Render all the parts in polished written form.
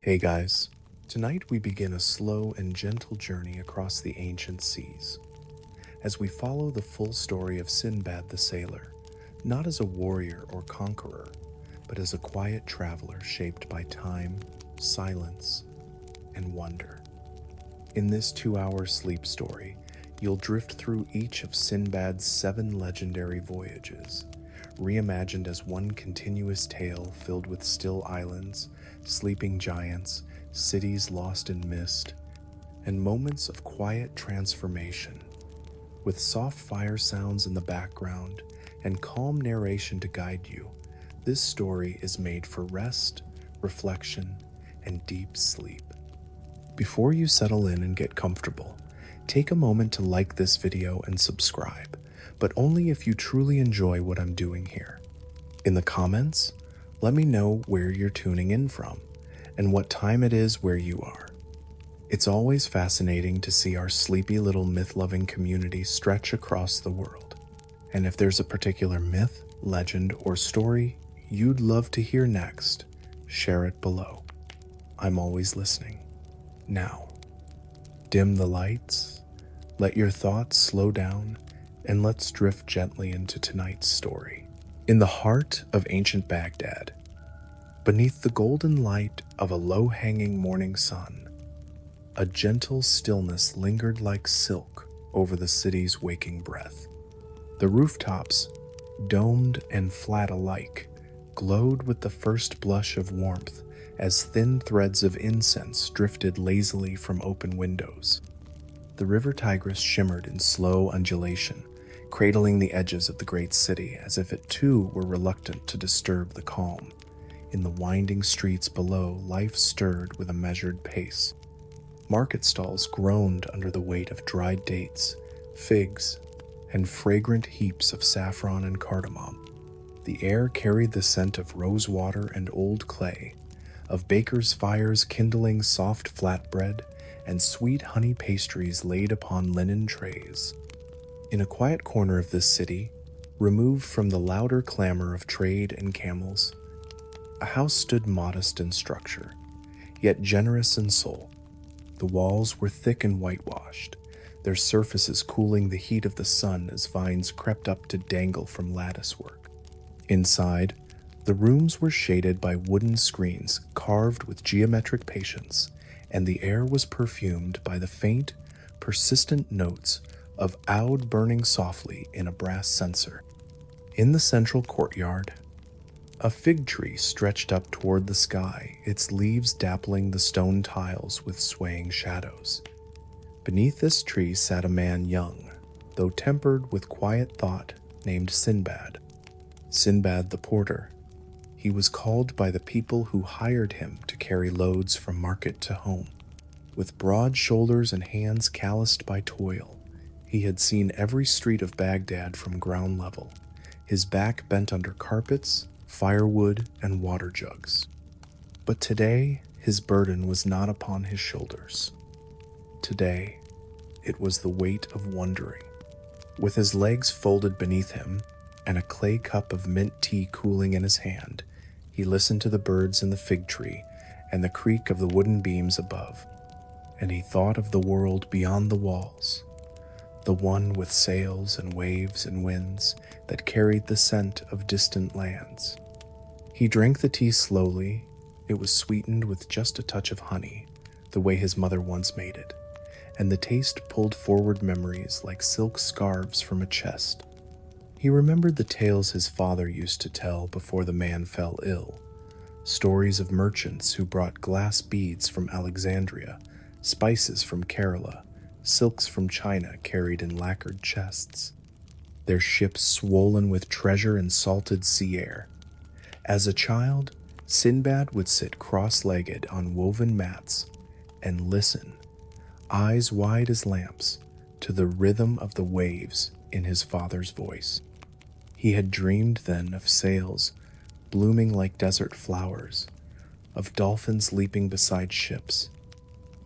Hey guys, tonight we begin a slow and gentle journey across the ancient seas as we follow the full story of Sinbad the Sailor, not as a warrior or conqueror, but as a quiet traveler shaped by time, silence, and wonder. In this 2-hour sleep story, you'll drift through each of Sinbad's 7 legendary voyages, reimagined as one continuous tale filled with still islands, sleeping giants, cities lost in mist, and moments of quiet transformation. With soft fire sounds in the background and calm narration to guide you, this story is made for rest, reflection, and deep sleep. Before you settle in and get comfortable, take a moment to like this video and subscribe, but only if you truly enjoy what I'm doing here. In the comments, let me know where you're tuning in from and what time it is where you are. It's always fascinating to see our sleepy little myth-loving community stretch across the world. And if there's a particular myth, legend, or story you'd love to hear next, share it below. I'm always listening. Now, dim the lights, let your thoughts slow down, and let's drift gently into tonight's story. In the heart of ancient Baghdad, beneath the golden light of a low-hanging morning sun, a gentle stillness lingered like silk over the city's waking breath. The rooftops, domed and flat alike, glowed with the first blush of warmth as thin threads of incense drifted lazily from open windows. The river Tigris shimmered in slow undulation, cradling the edges of the great city as if it too were reluctant to disturb the calm. In the winding streets below, life stirred with a measured pace. Market stalls groaned under the weight of dried dates, figs, and fragrant heaps of saffron and cardamom. The air carried the scent of rose water and old clay, of bakers' fires kindling soft flatbread and sweet honey pastries laid upon linen trays. In a quiet corner of this city, removed from the louder clamor of trade and camels, a house stood modest in structure, yet generous in soul. The walls were thick and whitewashed, their surfaces cooling the heat of the sun as vines crept up to dangle from latticework. Inside, the rooms were shaded by wooden screens carved with geometric patience, and the air was perfumed by the faint, persistent notes of oud burning softly in a brass censer. In the central courtyard, a fig tree stretched up toward the sky, its leaves dappling the stone tiles with swaying shadows. Beneath this tree sat a man young, though tempered with quiet thought, named Sinbad. Sinbad the porter. He was called by the people who hired him to carry loads from market to home. With broad shoulders and hands calloused by toil, he had seen every street of Baghdad from ground level, his back bent under carpets, firewood, and water jugs. But today, his burden was not upon his shoulders. Today, it was the weight of wondering. With his legs folded beneath him, and a clay cup of mint tea cooling in his hand, he listened to the birds in the fig tree and the creak of the wooden beams above, and he thought of the world beyond the walls, the one with sails and waves and winds that carried the scent of distant lands. He drank the tea slowly. It was sweetened with just a touch of honey, the way his mother once made it, and the taste pulled forward memories like silk scarves from a chest. He remembered the tales his father used to tell before the man fell ill, stories of merchants who brought glass beads from Alexandria, spices from Kerala, silks from China carried in lacquered chests, their ships swollen with treasure and salted sea air. As a child, Sinbad would sit cross-legged on woven mats and listen, eyes wide as lamps, to the rhythm of the waves in his father's voice. He had dreamed then of sails blooming like desert flowers, of dolphins leaping beside ships,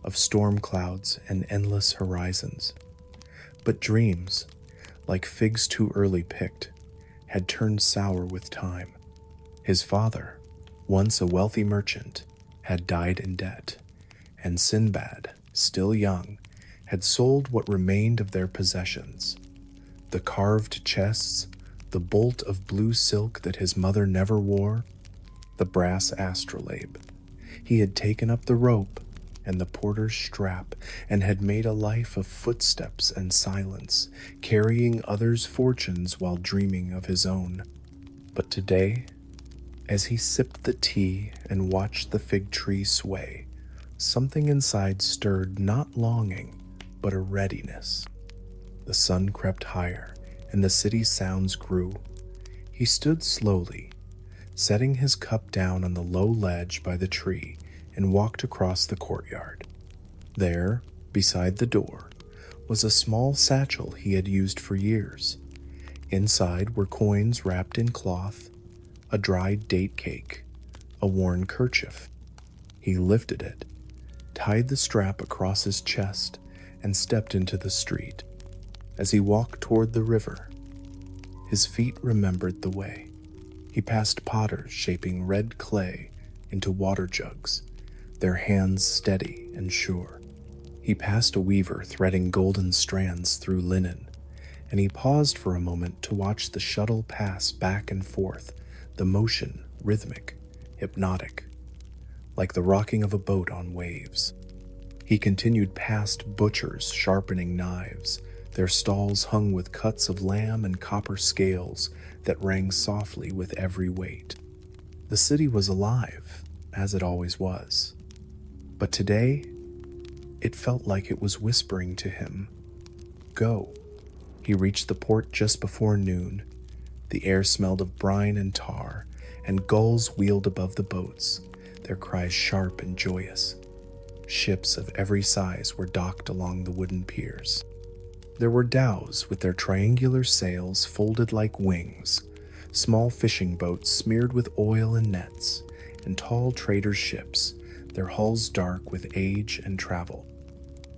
of storm clouds and endless horizons. But dreams, like figs too early picked, had turned sour with time. His father, once a wealthy merchant, had died in debt, and Sinbad, still young, had sold what remained of their possessions: the carved chests, the bolt of blue silk that his mother never wore, the brass astrolabe. He had taken up the rope and the porter's strap and had made a life of footsteps and silence, carrying others' fortunes while dreaming of his own. But today, as he sipped the tea and watched the fig tree sway, something inside stirred, not longing, but a readiness. The sun crept higher, and the city's sounds grew. He stood slowly, setting his cup down on the low ledge by the tree, and walked across the courtyard. There, beside the door, was a small satchel he had used for years. Inside were coins wrapped in cloth, a dried date cake, a worn kerchief. He lifted it, tied the strap across his chest, and stepped into the street. As he walked toward the river, his feet remembered the way. He passed potters shaping red clay into water jugs, their hands steady and sure. He passed a weaver threading golden strands through linen, and he paused for a moment to watch the shuttle pass back and forth, the motion rhythmic, hypnotic, like the rocking of a boat on waves. He continued past butchers sharpening knives, their stalls hung with cuts of lamb and copper scales that rang softly with every weight. The city was alive, as it always was. But today, it felt like it was whispering to him, "Go." He reached the port just before noon. The air smelled of brine and tar, and gulls wheeled above the boats, their cries sharp and joyous. Ships of every size were docked along the wooden piers. There were dhows with their triangular sails folded like wings, small fishing boats smeared with oil and nets, and tall traders' ships, their hulls dark with age and travel.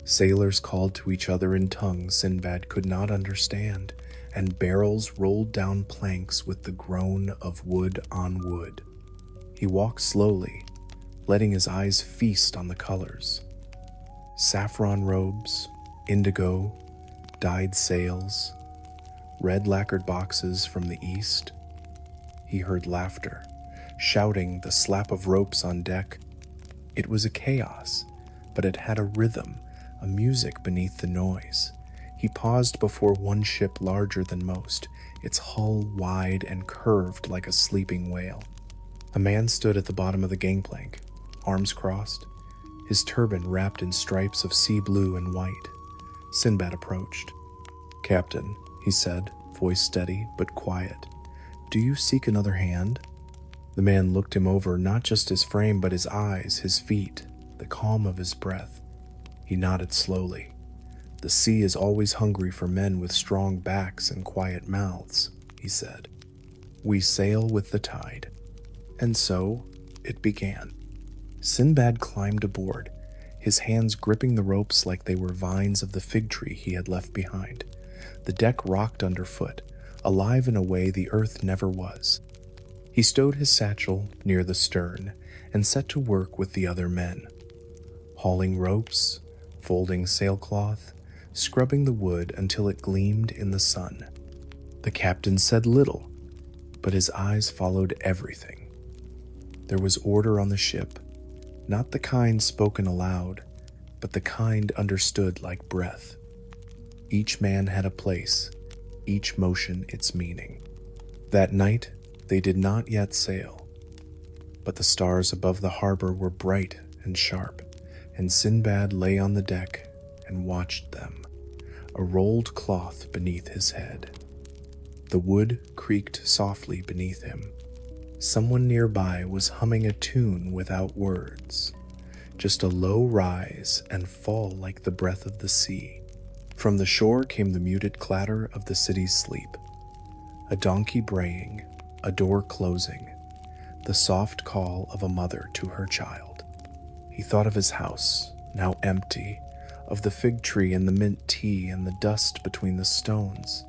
Sailors called to each other in tongues Sinbad could not understand, and barrels rolled down planks with the groan of wood on wood. He walked slowly, letting his eyes feast on the colors. Saffron robes, indigo, dyed sails, red lacquered boxes from the east. He heard laughter, shouting, the slap of ropes on deck. It was a chaos, but it had a rhythm, a music beneath the noise. He paused before one ship larger than most, its hull wide and curved like a sleeping whale. A man stood at the bottom of the gangplank, arms crossed, his turban wrapped in stripes of sea blue and white. Sinbad approached. "Captain," he said, voice steady but quiet, "do you seek another hand?" The man looked him over, not just his frame but his eyes, his feet, the calm of his breath. He nodded slowly. "The sea is always hungry for men with strong backs and quiet mouths," he said. "We sail with the tide." And so it began. Sinbad climbed aboard, his hands gripping the ropes like they were vines of the fig tree he had left behind. The deck rocked underfoot, alive in a way the earth never was. He stowed his satchel near the stern and set to work with the other men, hauling ropes, folding sailcloth, scrubbing the wood until it gleamed in the sun. The captain said little, but his eyes followed everything. There was order on the ship, not the kind spoken aloud, but the kind understood like breath. Each man had a place, each motion its meaning. That night, they did not yet sail, but the stars above the harbor were bright and sharp, and Sinbad lay on the deck and watched them, a rolled cloth beneath his head. The wood creaked softly beneath him. Someone nearby was humming a tune without words, just a low rise and fall like the breath of the sea. From the shore came the muted clatter of the city's sleep, a donkey braying, a door closing, the soft call of a mother to her child. He thought of his house, now empty, of the fig tree and the mint tea and the dust between the stones.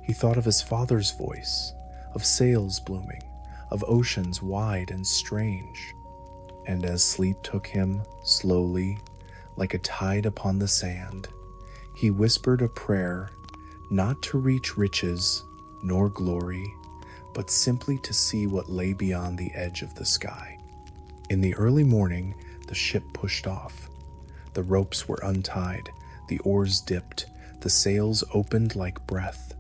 He thought of his father's voice, of sails blooming, of oceans wide and strange. And as sleep took him, slowly, like a tide upon the sand, he whispered a prayer, not to reach riches nor glory, but simply to see what lay beyond the edge of the sky. In the early morning, the ship pushed off. The ropes were untied, the oars dipped, the sails opened like breath.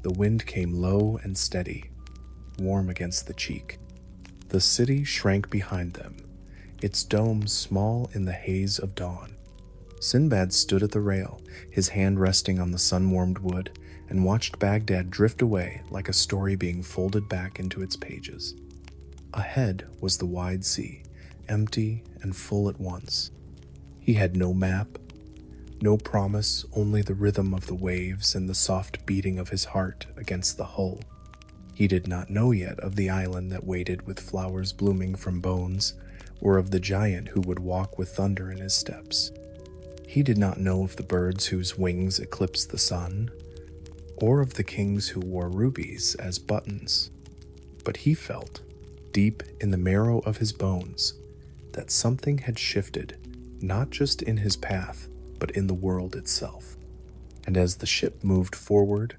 The wind came low and steady, warm against the cheek. The city shrank behind them, its dome small in the haze of dawn. Sinbad stood at the rail, his hand resting on the sun-warmed wood, and watched Baghdad drift away like a story being folded back into its pages. Ahead was the wide sea, empty and full at once. He had no map, no promise, only the rhythm of the waves and the soft beating of his heart against the hull. He did not know yet of the island that waited with flowers blooming from bones, or of the giant who would walk with thunder in his steps. He did not know of the birds whose wings eclipsed the sun, or of the kings who wore rubies as buttons. But he felt, deep in the marrow of his bones, that something had shifted, not just in his path, but in the world itself. And as the ship moved forward,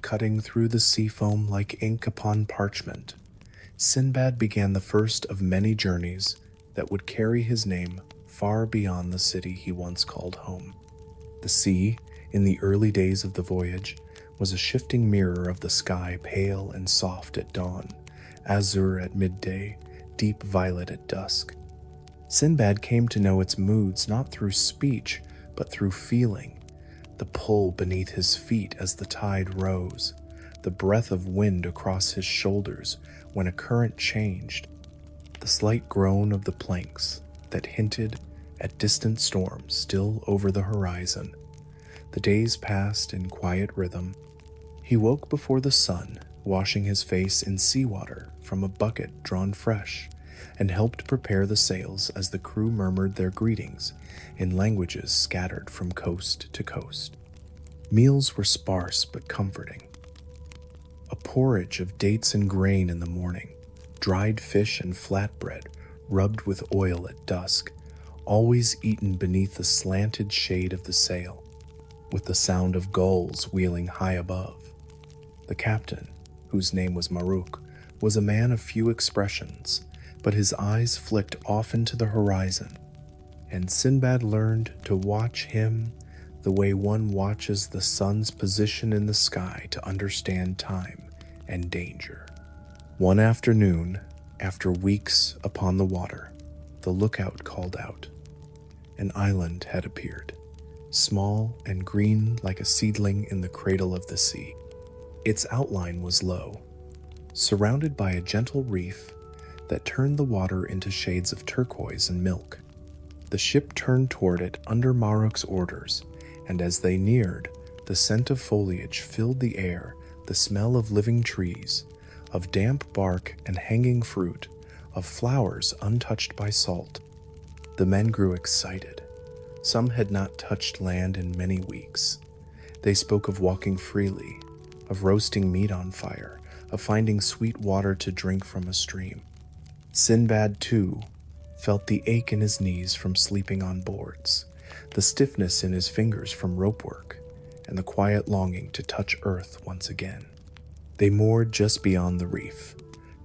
cutting through the sea foam like ink upon parchment, Sinbad began the first of many journeys that would carry his name far beyond the city he once called home. The sea, in the early days of the voyage, was a shifting mirror of the sky, pale and soft at dawn, azure at midday, deep violet at dusk. Sinbad came to know its moods not through speech, but through feeling, the pull beneath his feet as the tide rose, the breath of wind across his shoulders when a current changed, the slight groan of the planks that hinted at distant storms still over the horizon. The days passed in quiet rhythm. He woke before the sun, washing his face in seawater from a bucket drawn fresh, and helped prepare the sails as the crew murmured their greetings in languages scattered from coast to coast. Meals were sparse but comforting. A porridge of dates and grain in the morning, dried fish and flatbread rubbed with oil at dusk, always eaten beneath the slanted shade of the sail, with the sound of gulls wheeling high above. The captain, whose name was Maruk, was a man of few expressions, but his eyes flicked often to the horizon, and Sinbad learned to watch him the way one watches the sun's position in the sky to understand time and danger. One afternoon, after weeks upon the water, the lookout called out. An island had appeared, small and green like a seedling in the cradle of the sea. Its outline was low, surrounded by a gentle reef that turned the water into shades of turquoise and milk. The ship turned toward it under Maruk's orders, and as they neared, the scent of foliage filled the air, the smell of living trees, of damp bark and hanging fruit, of flowers untouched by salt. The men grew excited. Some had not touched land in many weeks. They spoke of walking freely, of roasting meat on fire, of finding sweet water to drink from a stream. Sinbad, too, felt the ache in his knees from sleeping on boards, the stiffness in his fingers from rope work, and the quiet longing to touch earth once again. They moored just beyond the reef,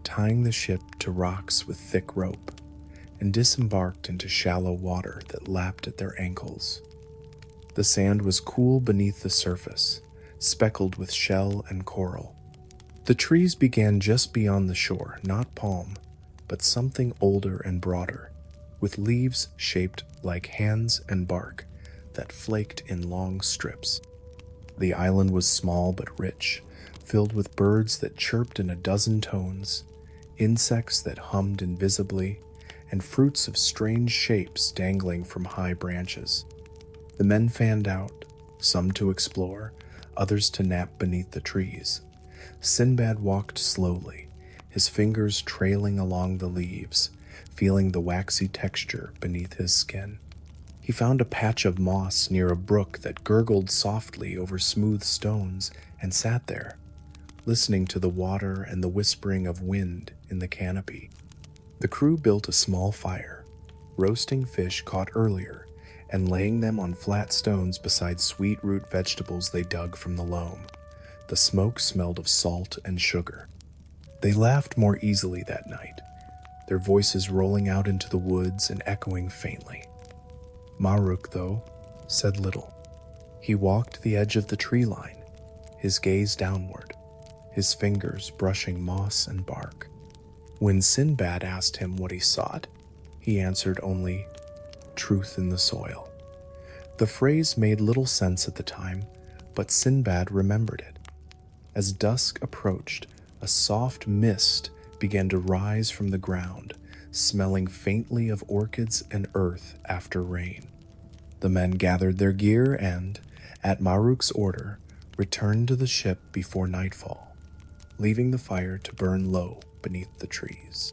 tying the ship to rocks with thick rope, and disembarked into shallow water that lapped at their ankles. The sand was cool beneath the surface, speckled with shell and coral. The trees began just beyond the shore, not palm, but something older and broader, with leaves shaped like hands and bark that flaked in long strips. The island was small but rich, filled with birds that chirped in a dozen tones, insects that hummed invisibly, and fruits of strange shapes dangling from high branches. The men fanned out, some to explore, others to nap beneath the trees. Sinbad walked slowly, his fingers trailing along the leaves, feeling the waxy texture beneath his skin. He found a patch of moss near a brook that gurgled softly over smooth stones and sat there, listening to the water and the whispering of wind in the canopy. The crew built a small fire, roasting fish caught earlier and laying them on flat stones beside sweet root vegetables they dug from the loam. The smoke smelled of salt and sugar. They laughed more easily that night, their voices rolling out into the woods and echoing faintly. Maruk, though, said little. He walked the edge of the tree line, his gaze downward, his fingers brushing moss and bark. When Sinbad asked him what he sought, he answered only, "Truth in the soil." The phrase made little sense at the time, but Sinbad remembered it. As dusk approached, a soft mist began to rise from the ground, smelling faintly of orchids and earth after rain. The men gathered their gear and, at Maruk's order, returned to the ship before nightfall, leaving the fire to burn low beneath the trees.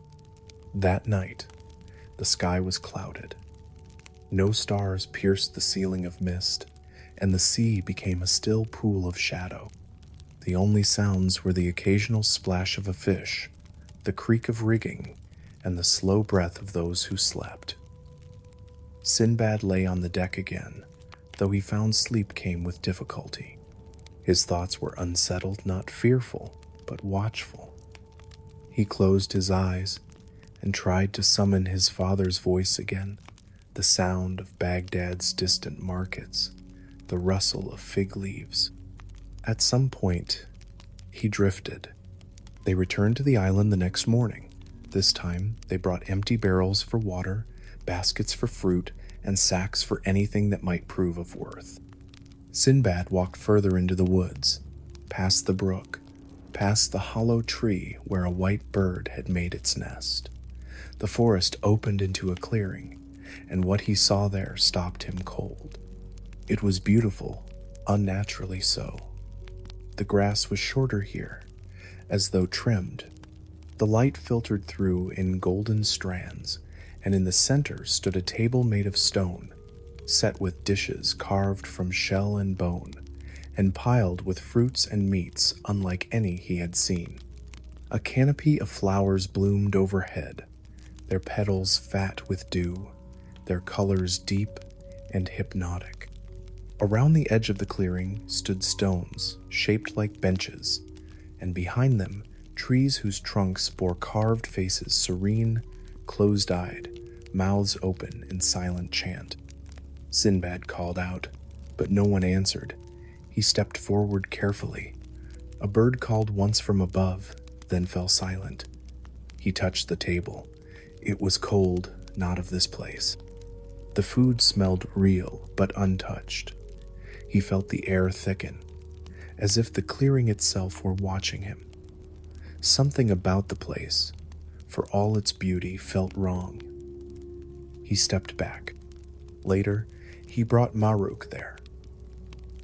That night, the sky was clouded. No stars pierced the ceiling of mist, and the sea became a still pool of shadow. The only sounds were the occasional splash of a fish, the creak of rigging, and the slow breath of those who slept. Sinbad lay on the deck again, though he found sleep came with difficulty. His thoughts were unsettled, not fearful, but watchful. He closed his eyes and tried to summon his father's voice again, the sound of Baghdad's distant markets, the rustle of fig leaves. At some point, he drifted. They returned to the island the next morning. This time, they brought empty barrels for water, baskets for fruit, and sacks for anything that might prove of worth. Sinbad walked further into the woods, past the brook, past the hollow tree where a white bird had made its nest. The forest opened into a clearing, and what he saw there stopped him cold. It was beautiful, unnaturally so. The grass was shorter here, as though trimmed. The light filtered through in golden strands, and in the center stood a table made of stone, set with dishes carved from shell and bone, and piled with fruits and meats unlike any he had seen. A canopy of flowers bloomed overhead, their petals fat with dew, their colors deep and hypnotic. Around the edge of the clearing stood stones shaped like benches, and behind them trees whose trunks bore carved faces, serene, closed-eyed, mouths open in silent chant. Sinbad called out, but no one answered. He stepped forward carefully. A bird called once from above, then fell silent. He touched the table. It was cold, not of this place. The food smelled real, but untouched. He felt the air thicken, as if the clearing itself were watching him. Something about the place, for all its beauty, felt wrong. He stepped back. Later, he brought Maruk there.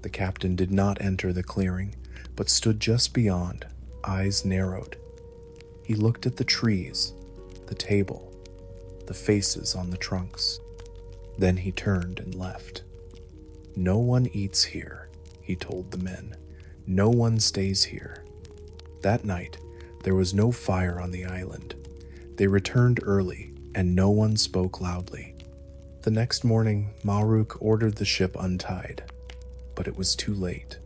The captain did not enter the clearing, but stood just beyond, eyes narrowed. He looked at the trees, the table, the faces on the trunks. Then he turned and left. "No one eats here," he told the men. "No one stays here." That night, there was no fire on the island. They returned early, and no one spoke loudly. The next morning, Maruk ordered the ship untied, but it was too late.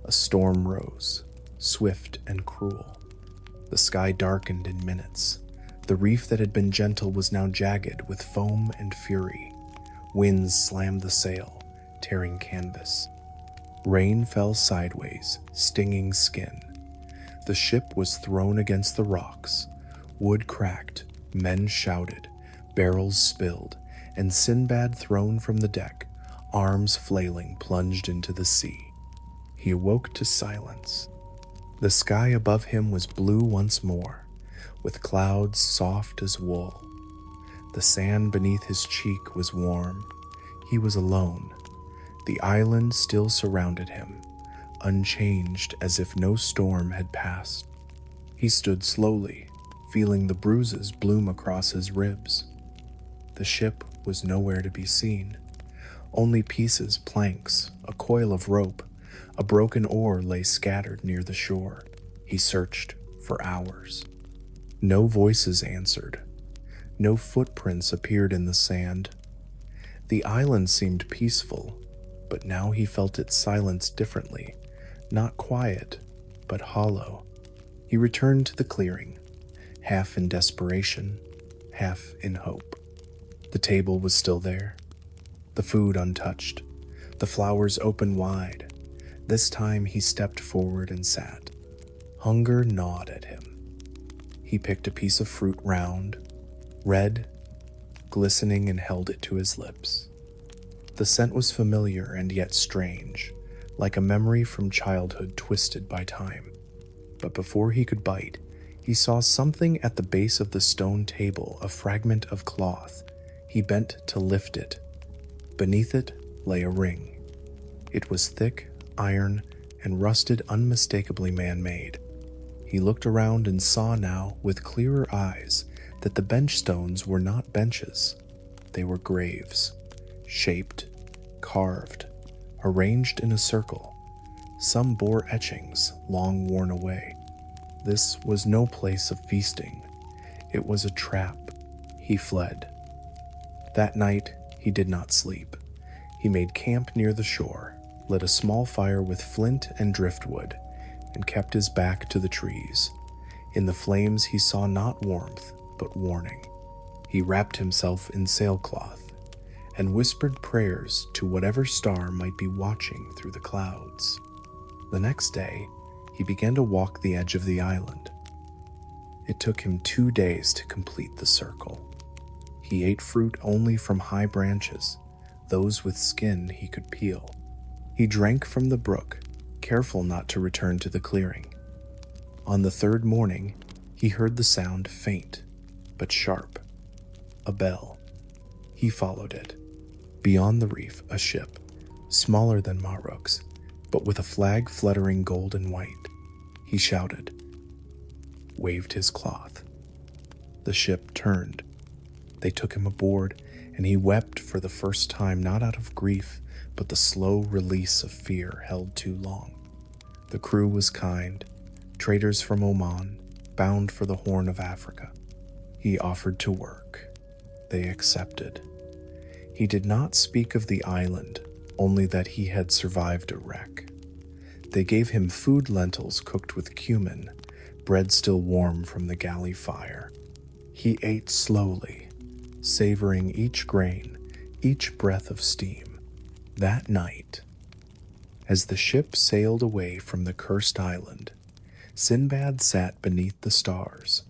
A storm rose, swift and cruel. The sky darkened in minutes. The reef that had been gentle was now jagged with foam and fury. Winds slammed the sail, tearing canvas. Rain fell sideways, stinging skin. The ship was thrown against the rocks. Wood cracked, men shouted, barrels spilled, and Sinbad, thrown from the deck, arms flailing, plunged into the sea. He awoke to silence. The sky above him was blue once more, with clouds soft as wool. The sand beneath his cheek was warm. He was alone. The island still surrounded him, unchanged as if no storm had passed. He stood slowly, feeling the bruises bloom across his ribs. The ship was nowhere to be seen. Only pieces, planks, a coil of rope, a broken oar lay scattered near the shore. He searched for hours. No voices answered. No footprints appeared in the sand. The island seemed peaceful, but now he felt its silence differently, not quiet, but hollow. He returned to the clearing, half in desperation, half in hope. The table was still there, the food untouched, the flowers open wide. This time he stepped forward and sat. Hunger gnawed at him. He picked a piece of fruit round, red, glistening, and held it to his lips. The scent was familiar and yet strange, like a memory from childhood twisted by time. But before he could bite, he saw something at the base of the stone table, a fragment of cloth. He bent to lift it. Beneath it lay a ring. It was thick, iron, and rusted, unmistakably man-made. He looked around and saw now, with clearer eyes, that the bench stones were not benches. They were graves, shaped, carved, arranged in a circle. Some bore etchings, long worn away. This was no place of feasting. It was a trap. He fled. That night, he did not sleep. He made camp near the shore, lit a small fire with flint and driftwood, and kept his back to the trees. In the flames he saw not warmth, but warning. He wrapped himself in sailcloth and whispered prayers to whatever star might be watching through the clouds. The next day, he began to walk the edge of the island. It took him 2 days to complete the circle. He ate fruit only from high branches, those with skin he could peel. He drank from the brook, careful not to return to the clearing. On the 3rd morning, he heard the sound faint, but sharp. A bell. He followed it. Beyond the reef, a ship, smaller than Maruk's, but with a flag fluttering gold and white. He shouted, waved his cloth. The ship turned. They took him aboard, and he wept for the first time, not out of grief, but the slow release of fear held too long. The crew was kind, traders from Oman, bound for the Horn of Africa. He offered to work. They accepted. He did not speak of the island, only that he had survived a wreck. They gave him food, lentils cooked with cumin, bread still warm from the galley fire. He ate slowly, savoring each grain, each breath of steam. That night, as the ship sailed away from the cursed island, Sinbad sat beneath the stars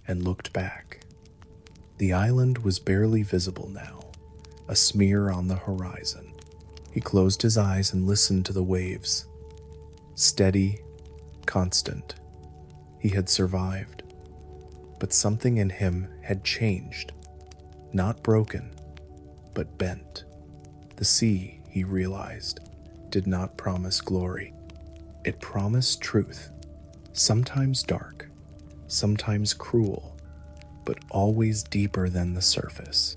and looked back. The island was barely visible now, a smear on the horizon. He closed his eyes and listened to the waves. Steady, constant. He had survived. But something in him had changed. Not broken, but bent. The sea, he realized, did not promise glory. It promised truth, sometimes dark, sometimes cruel, but always deeper than the surface.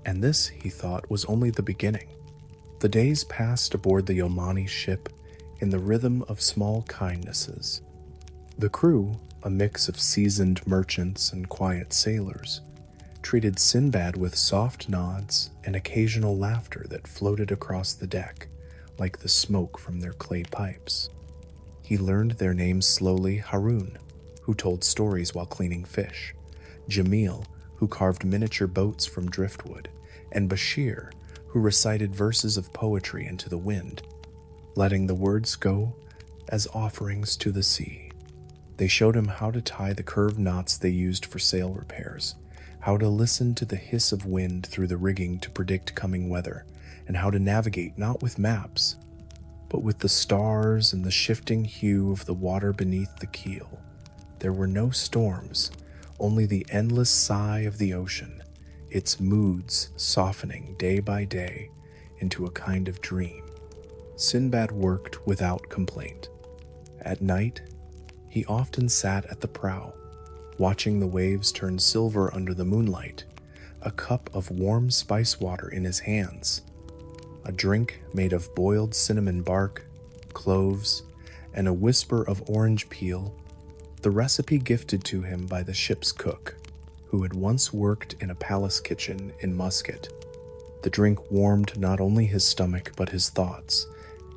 And this, he thought, was only the beginning. The days passed aboard the Omani ship in the rhythm of small kindnesses. The crew, a mix of seasoned merchants and quiet sailors, treated Sinbad with soft nods and occasional laughter that floated across the deck like the smoke from their clay pipes. He learned their names slowly: Harun, who told stories while cleaning fish; Jamil, who carved miniature boats from driftwood; and Bashir, who recited verses of poetry into the wind, letting the words go as offerings to the sea. They showed him how to tie the curved knots they used for sail repairs, how to listen to the hiss of wind through the rigging to predict coming weather, and how to navigate not with maps, but with the stars and the shifting hue of the water beneath the keel. There were no storms, only the endless sigh of the ocean, its moods softening day by day into a kind of dream. Sinbad worked without complaint. At night, he often sat at the prow, watching the waves turn silver under the moonlight, a cup of warm spice water in his hands, a drink made of boiled cinnamon bark, cloves, and a whisper of orange peel, the recipe gifted to him by the ship's cook, who had once worked in a palace kitchen in Muscat. The drink warmed not only his stomach but his thoughts,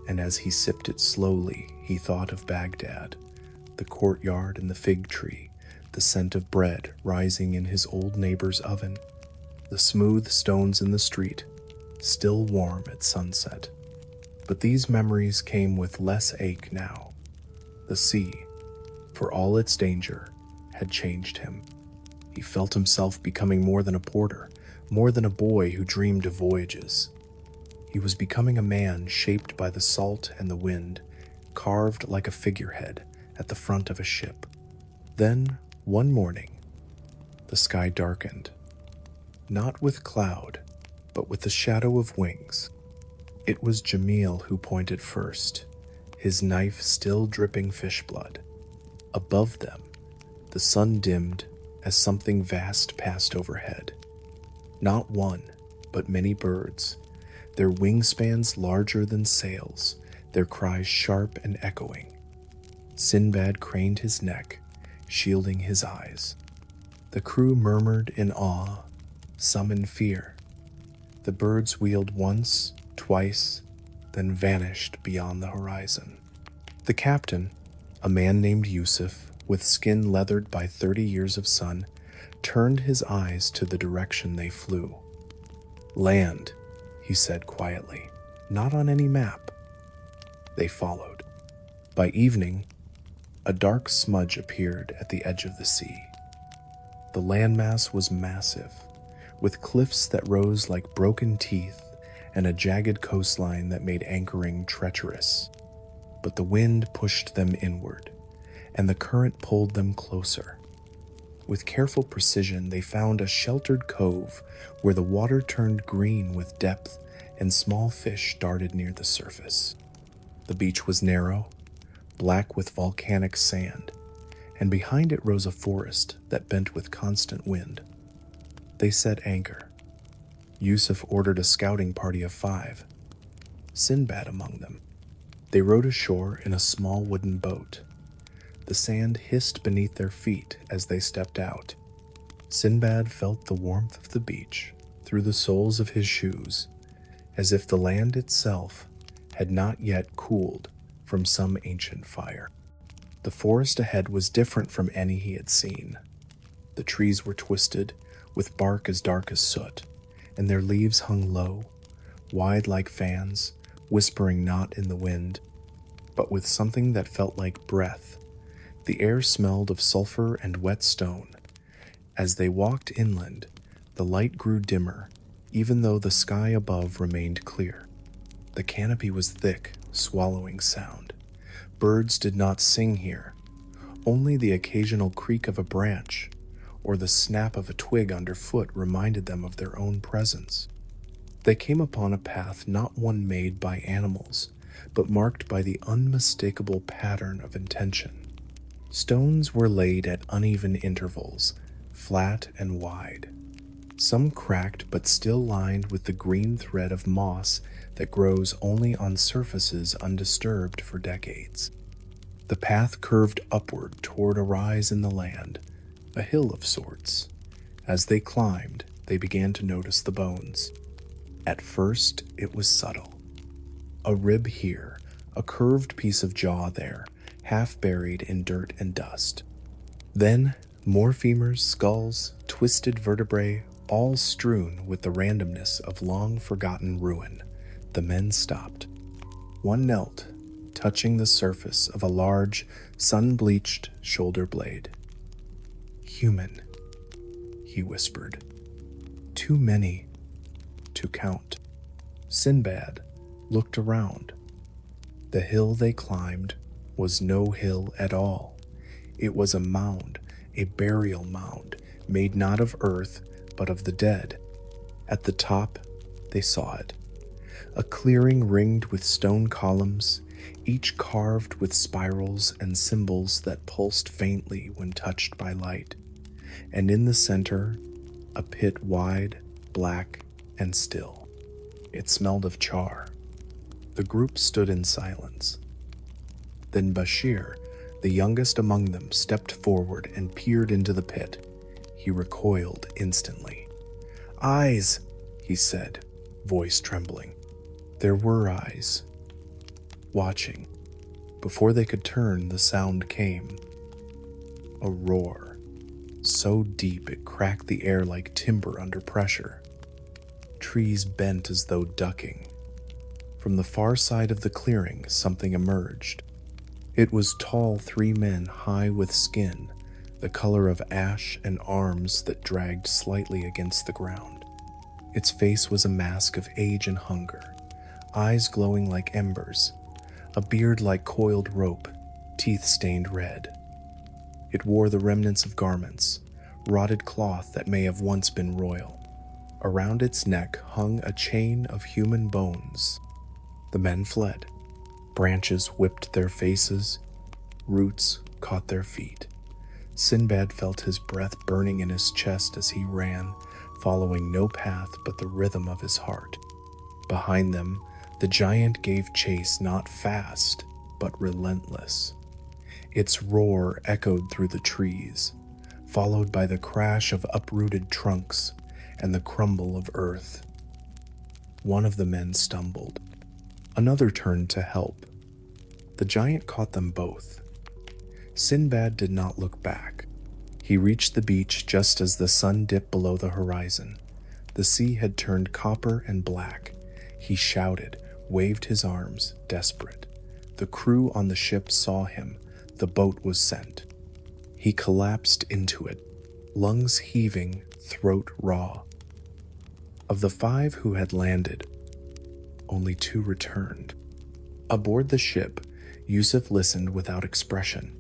and as he sipped it slowly, he thought of Baghdad, the courtyard and the fig tree, the scent of bread rising in his old neighbor's oven, the smooth stones in the street, still warm at sunset. But these memories came with less ache now. The sea, for all its danger, had changed him. He felt himself becoming more than a porter, more than a boy who dreamed of voyages. He was becoming a man shaped by the salt and the wind, carved like a figurehead at the front of a ship. Then, one morning, the sky darkened, not with cloud, but with the shadow of wings. It was Jamil who pointed first, his knife still dripping fish blood. Above them, the sun dimmed as something vast passed overhead. Not one, but many birds, their wingspans larger than sails, their cries sharp and echoing. Sinbad craned his neck, shielding his eyes. The crew murmured in awe, some in fear. The birds wheeled once, twice, then vanished beyond the horizon. The captain, a man named Yusuf, with skin leathered by 30 years of sun, turned his eyes to the direction they flew. "Land," he said quietly, "not on any map." They followed. By evening, a dark smudge appeared at the edge of the sea. The landmass was massive, with cliffs that rose like broken teeth and a jagged coastline that made anchoring treacherous. But the wind pushed them inward, and the current pulled them closer. With careful precision, they found a sheltered cove where the water turned green with depth and small fish darted near the surface. The beach was narrow, black with volcanic sand, and behind it rose a forest that bent with constant wind. They set anchor. Yusuf ordered a scouting party of 5, Sinbad among them. They rowed ashore in a small wooden boat. The sand hissed beneath their feet as they stepped out. Sinbad felt the warmth of the beach through the soles of his shoes, as if the land itself had not yet cooled from some ancient fire. The forest ahead was different from any he had seen. The trees were twisted, with bark as dark as soot, and their leaves hung low, wide like fans, whispering not in the wind, but with something that felt like breath. The air smelled of sulfur and wet stone. As they walked inland, the light grew dimmer, even though the sky above remained clear. The canopy was thick, swallowing sound. Birds did not sing here. Only the occasional creak of a branch or the snap of a twig underfoot reminded them of their own presence. They came upon a path not one made by animals, but marked by the unmistakable pattern of intention. Stones were laid at uneven intervals, flat and wide. Some cracked but still lined with the green thread of moss that grows only on surfaces undisturbed for decades. The path curved upward toward a rise in the land, a hill of sorts. As they climbed, they began to notice the bones. At first, it was subtle. A rib here, a curved piece of jaw there, half buried in dirt and dust. Then, more femurs, skulls, twisted vertebrae, all strewn with the randomness of long-forgotten ruin. The men stopped. One knelt, touching the surface of a large, sun-bleached shoulder blade. "Human," he whispered. "Too many to count." Sinbad looked around. The hill they climbed was no hill at all. It was a mound, a burial mound, made not of earth, but of the dead. At the top, they saw it. A clearing ringed with stone columns, each carved with spirals and symbols that pulsed faintly when touched by light. And in the center, a pit wide, black, and still. It smelled of char. The group stood in silence. Then Bashir, the youngest among them, stepped forward and peered into the pit. he recoiled instantly. "Eyes," he said, voice trembling. There were eyes, watching. Before they could turn, the sound came. A roar, so deep it cracked the air like timber under pressure. Trees bent as though ducking. From the far side of the clearing, something emerged. It was tall 3 men, high with skin, the color of ash, and arms that dragged slightly against the ground. Its face was a mask of age and hunger, eyes glowing like embers, a beard like coiled rope, teeth stained red. It wore the remnants of garments, rotted cloth that may have once been royal. Around its neck hung a chain of human bones. The men fled. Branches whipped their faces, roots caught their feet. Sinbad felt his breath burning in his chest as he ran, following no path but the rhythm of his heart. Behind them, the giant gave chase, not fast, but relentless. Its roar echoed through the trees, followed by the crash of uprooted trunks and the crumble of earth. One of the men stumbled. Another turned to help. The giant caught them both. Sinbad did not look back. He reached the beach just as the sun dipped below the horizon. The sea had turned copper and black. He shouted, waved his arms, desperate. The crew on the ship saw him. The boat was sent. He collapsed into it, lungs heaving, throat raw. Of the 5 who had landed, only 2 returned. Aboard the ship, Yusuf listened without expression.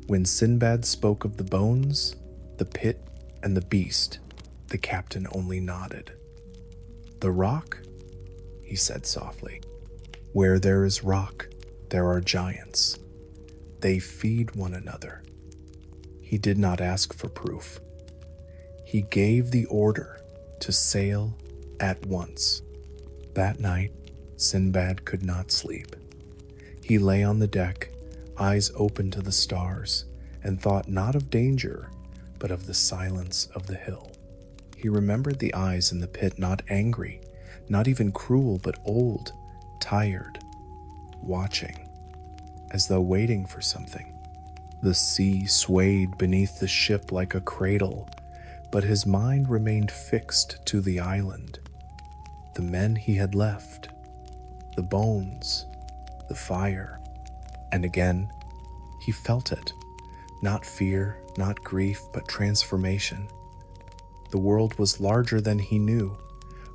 When Sinbad spoke of the bones, the pit, and the beast, the captain only nodded. "The rock?" he said softly. "Where there is rock, there are giants. They feed one another." He did not ask for proof. He gave the order to sail at once. That night, Sinbad could not sleep. He lay on the deck, eyes open to the stars, and thought not of danger, but of the silence of the hill. He remembered the eyes in the pit, not angry, not even cruel, but old, tired, watching, as though waiting for something. The sea swayed beneath the ship like a cradle, but his mind remained fixed to the island. The men he had left, the bones, the fire, and again, he felt it. Not fear, not grief, but transformation. The world was larger than he knew,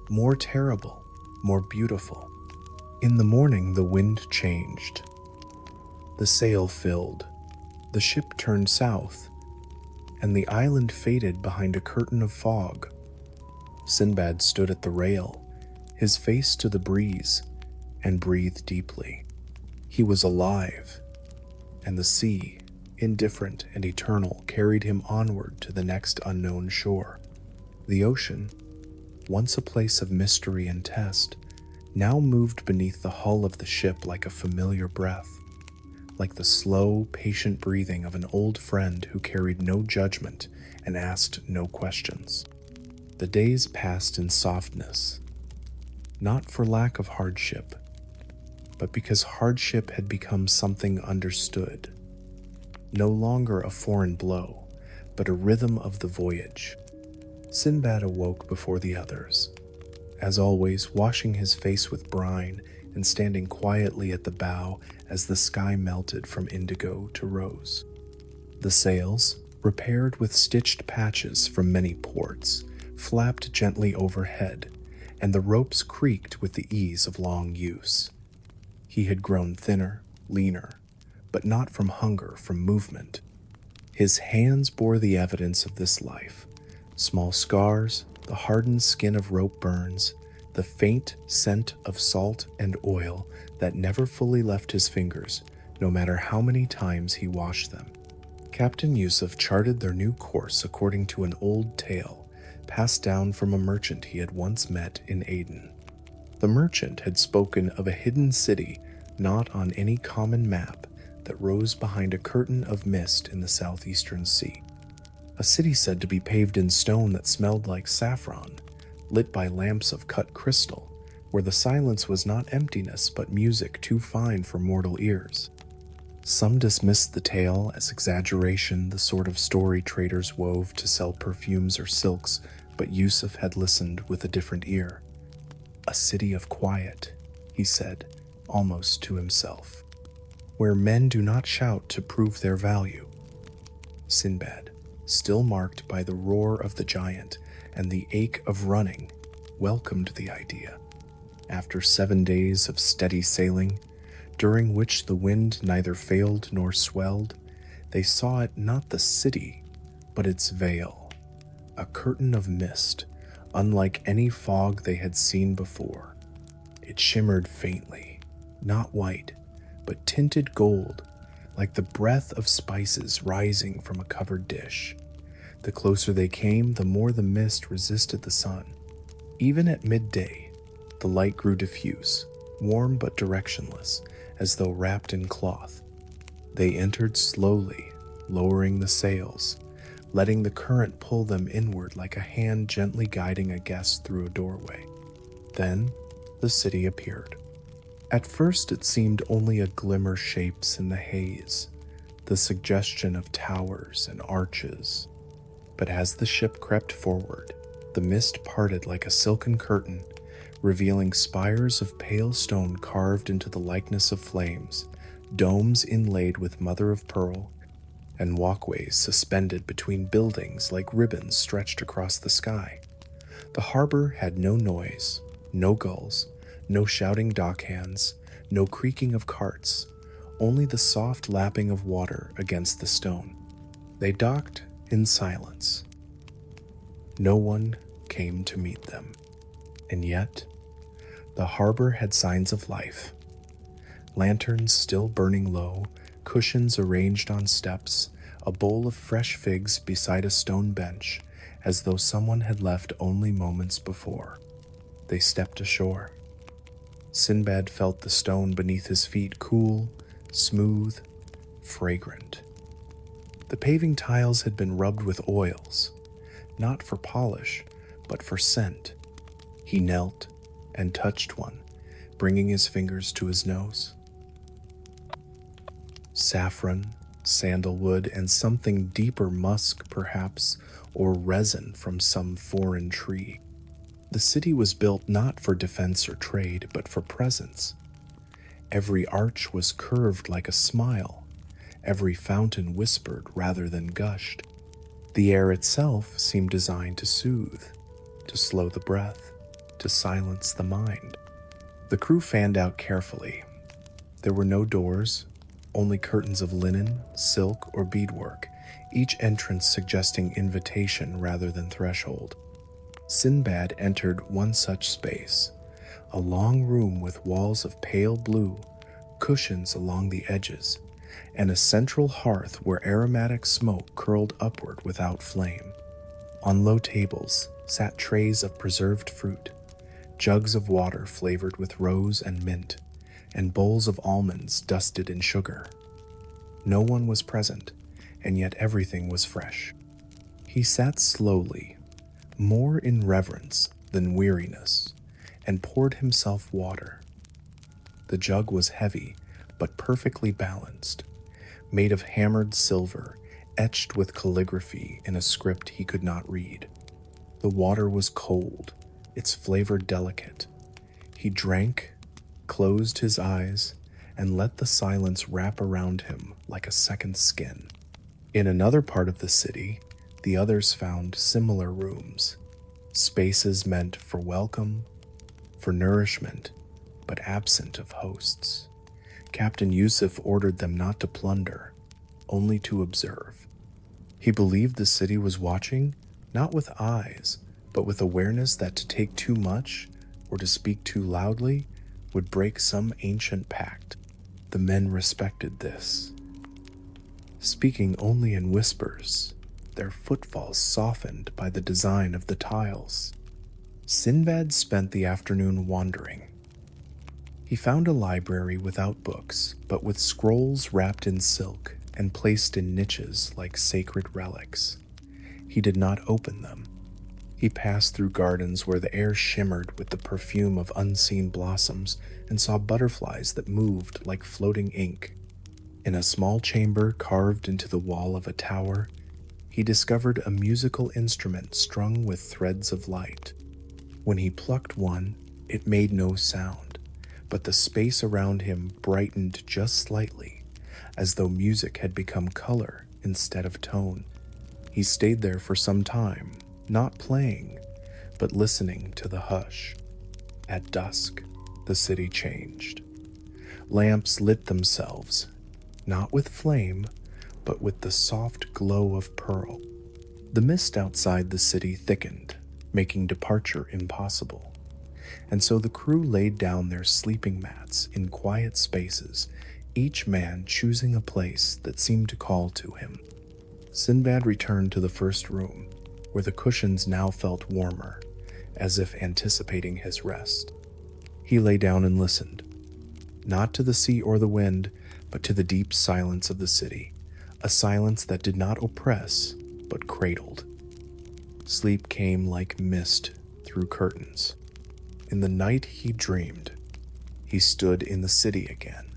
more terrible, more beautiful. In the morning, the wind changed. The sail filled. The ship turned south, and the island faded behind a curtain of fog. Sinbad stood at the rail, his face to the breeze, and breathed deeply. He was alive, and the sea, indifferent and eternal, carried him onward to the next unknown shore. The ocean, once a place of mystery and test, now moved beneath the hull of the ship like a familiar breath, like the slow, patient breathing of an old friend who carried no judgment and asked no questions. The days passed in softness, not for lack of hardship, but because hardship had become something understood. No longer a foreign blow, but a rhythm of the voyage. Sinbad awoke before the others, as always washing his face with brine and standing quietly at the bow as the sky melted from indigo to rose. The sails, repaired with stitched patches from many ports, flapped gently overhead, and the ropes creaked with the ease of long use. He had grown thinner, leaner, but not from hunger, from movement. His hands bore the evidence of this life: small scars, the hardened skin of rope burns, the faint scent of salt and oil that never fully left his fingers, no matter how many times he washed them. Captain Yusuf charted their new course according to an old tale passed down from a merchant he had once met in Aden. The merchant had spoken of a hidden city not on any common map that rose behind a curtain of mist in the southeastern sea. A a city said to be paved in stone that smelled like saffron, lit by lamps of cut crystal, where the silence was not emptiness but music too fine for mortal ears. Some dismissed the tale as exaggeration, the sort of story traders wove to sell perfumes or silks, but Yusuf had listened with a different ear. "A city of quiet," he said, almost to himself, "where men do not shout to prove their value." Sinbad, still marked by the roar of the giant and the ache of running, welcomed the idea. After 7 days of steady sailing, during which the wind neither failed nor swelled, they saw it not the city, but its veil, a curtain of mist, unlike any fog they had seen before. It shimmered faintly, not white, but tinted gold, like the breath of spices rising from a covered dish. The closer they came, the more the mist resisted the sun. Even at midday, the light grew diffuse, warm but directionless, as though wrapped in cloth. They entered slowly, lowering the sails, letting the current pull them inward like a hand gently guiding a guest through a doorway. Then the city appeared. At first it seemed only a glimmer shapes in the haze, the suggestion of towers and arches. But as the ship crept forward, the mist parted like a silken curtain, revealing spires of pale stone carved into the likeness of flames, domes inlaid with mother of pearl, and walkways suspended between buildings like ribbons stretched across the sky. The harbor had no noise, no gulls, no shouting dockhands, no creaking of carts, only the soft lapping of water against the stone. They docked in silence. No one came to meet them, and yet the harbor had signs of life. Lanterns still burning low, cushions arranged on steps, a bowl of fresh figs beside a stone bench, as though someone had left only moments before. They stepped ashore. Sinbad felt the stone beneath his feet cool, smooth, fragrant. The paving tiles had been rubbed with oils, not for polish, but for scent. He knelt and touched one, bringing his fingers to his nose. Saffron, sandalwood, and something deeper, musk perhaps, or resin from some foreign tree. The city was built not for defense or trade, but for presence. Every arch was curved like a smile. Every fountain whispered rather than gushed. The air itself seemed designed to soothe, to slow the breath, to silence the mind. The crew fanned out carefully. There were no doors, only curtains of linen, silk, or beadwork, each entrance suggesting invitation rather than threshold. Sinbad entered one such space, a long room with walls of pale blue, cushions along the edges, and a central hearth where aromatic smoke curled upward without flame. On low tables sat trays of preserved fruit, jugs of water flavored with rose and mint, and bowls of almonds dusted in sugar. No one was present, and yet everything was fresh. He sat slowly, more in reverence than weariness, and poured himself water. The jug was heavy, but perfectly balanced, made of hammered silver, etched with calligraphy in a script he could not read. The water was cold, its flavor delicate. He drank, closed his eyes, and let the silence wrap around him like a second skin. In another part of the city, the others found similar rooms, spaces meant for welcome, for nourishment, but absent of hosts. Captain Yusuf ordered them not to plunder, only to observe. He believed the city was watching, not with eyes, but with awareness that to take too much, or to speak too loudly, would break some ancient pact. The men respected this. Speaking only in whispers, their footfalls softened by the design of the tiles. Sinbad spent the afternoon wandering. He found a library without books, but with scrolls wrapped in silk and placed in niches like sacred relics. He did not open them. He passed through gardens where the air shimmered with the perfume of unseen blossoms and saw butterflies that moved like floating ink. In a small chamber carved into the wall of a tower, he discovered a musical instrument strung with threads of light. When he plucked one, it made no sound, but the space around him brightened just slightly, as though music had become color instead of tone. He stayed there for some time, not playing, but listening to the hush. At dusk, the city changed. Lamps lit themselves, not with flame, but with the soft glow of pearl. The mist outside the city thickened, making departure impossible. And so the crew laid down their sleeping mats in quiet spaces, each man choosing a place that seemed to call to him. Sinbad returned to the first room, where the cushions now felt warmer, as if anticipating his rest. He lay down and listened, not to the sea or the wind, but to the deep silence of the city, a silence that did not oppress, but cradled. Sleep came like mist through curtains. In the night he dreamed. He stood in the city again,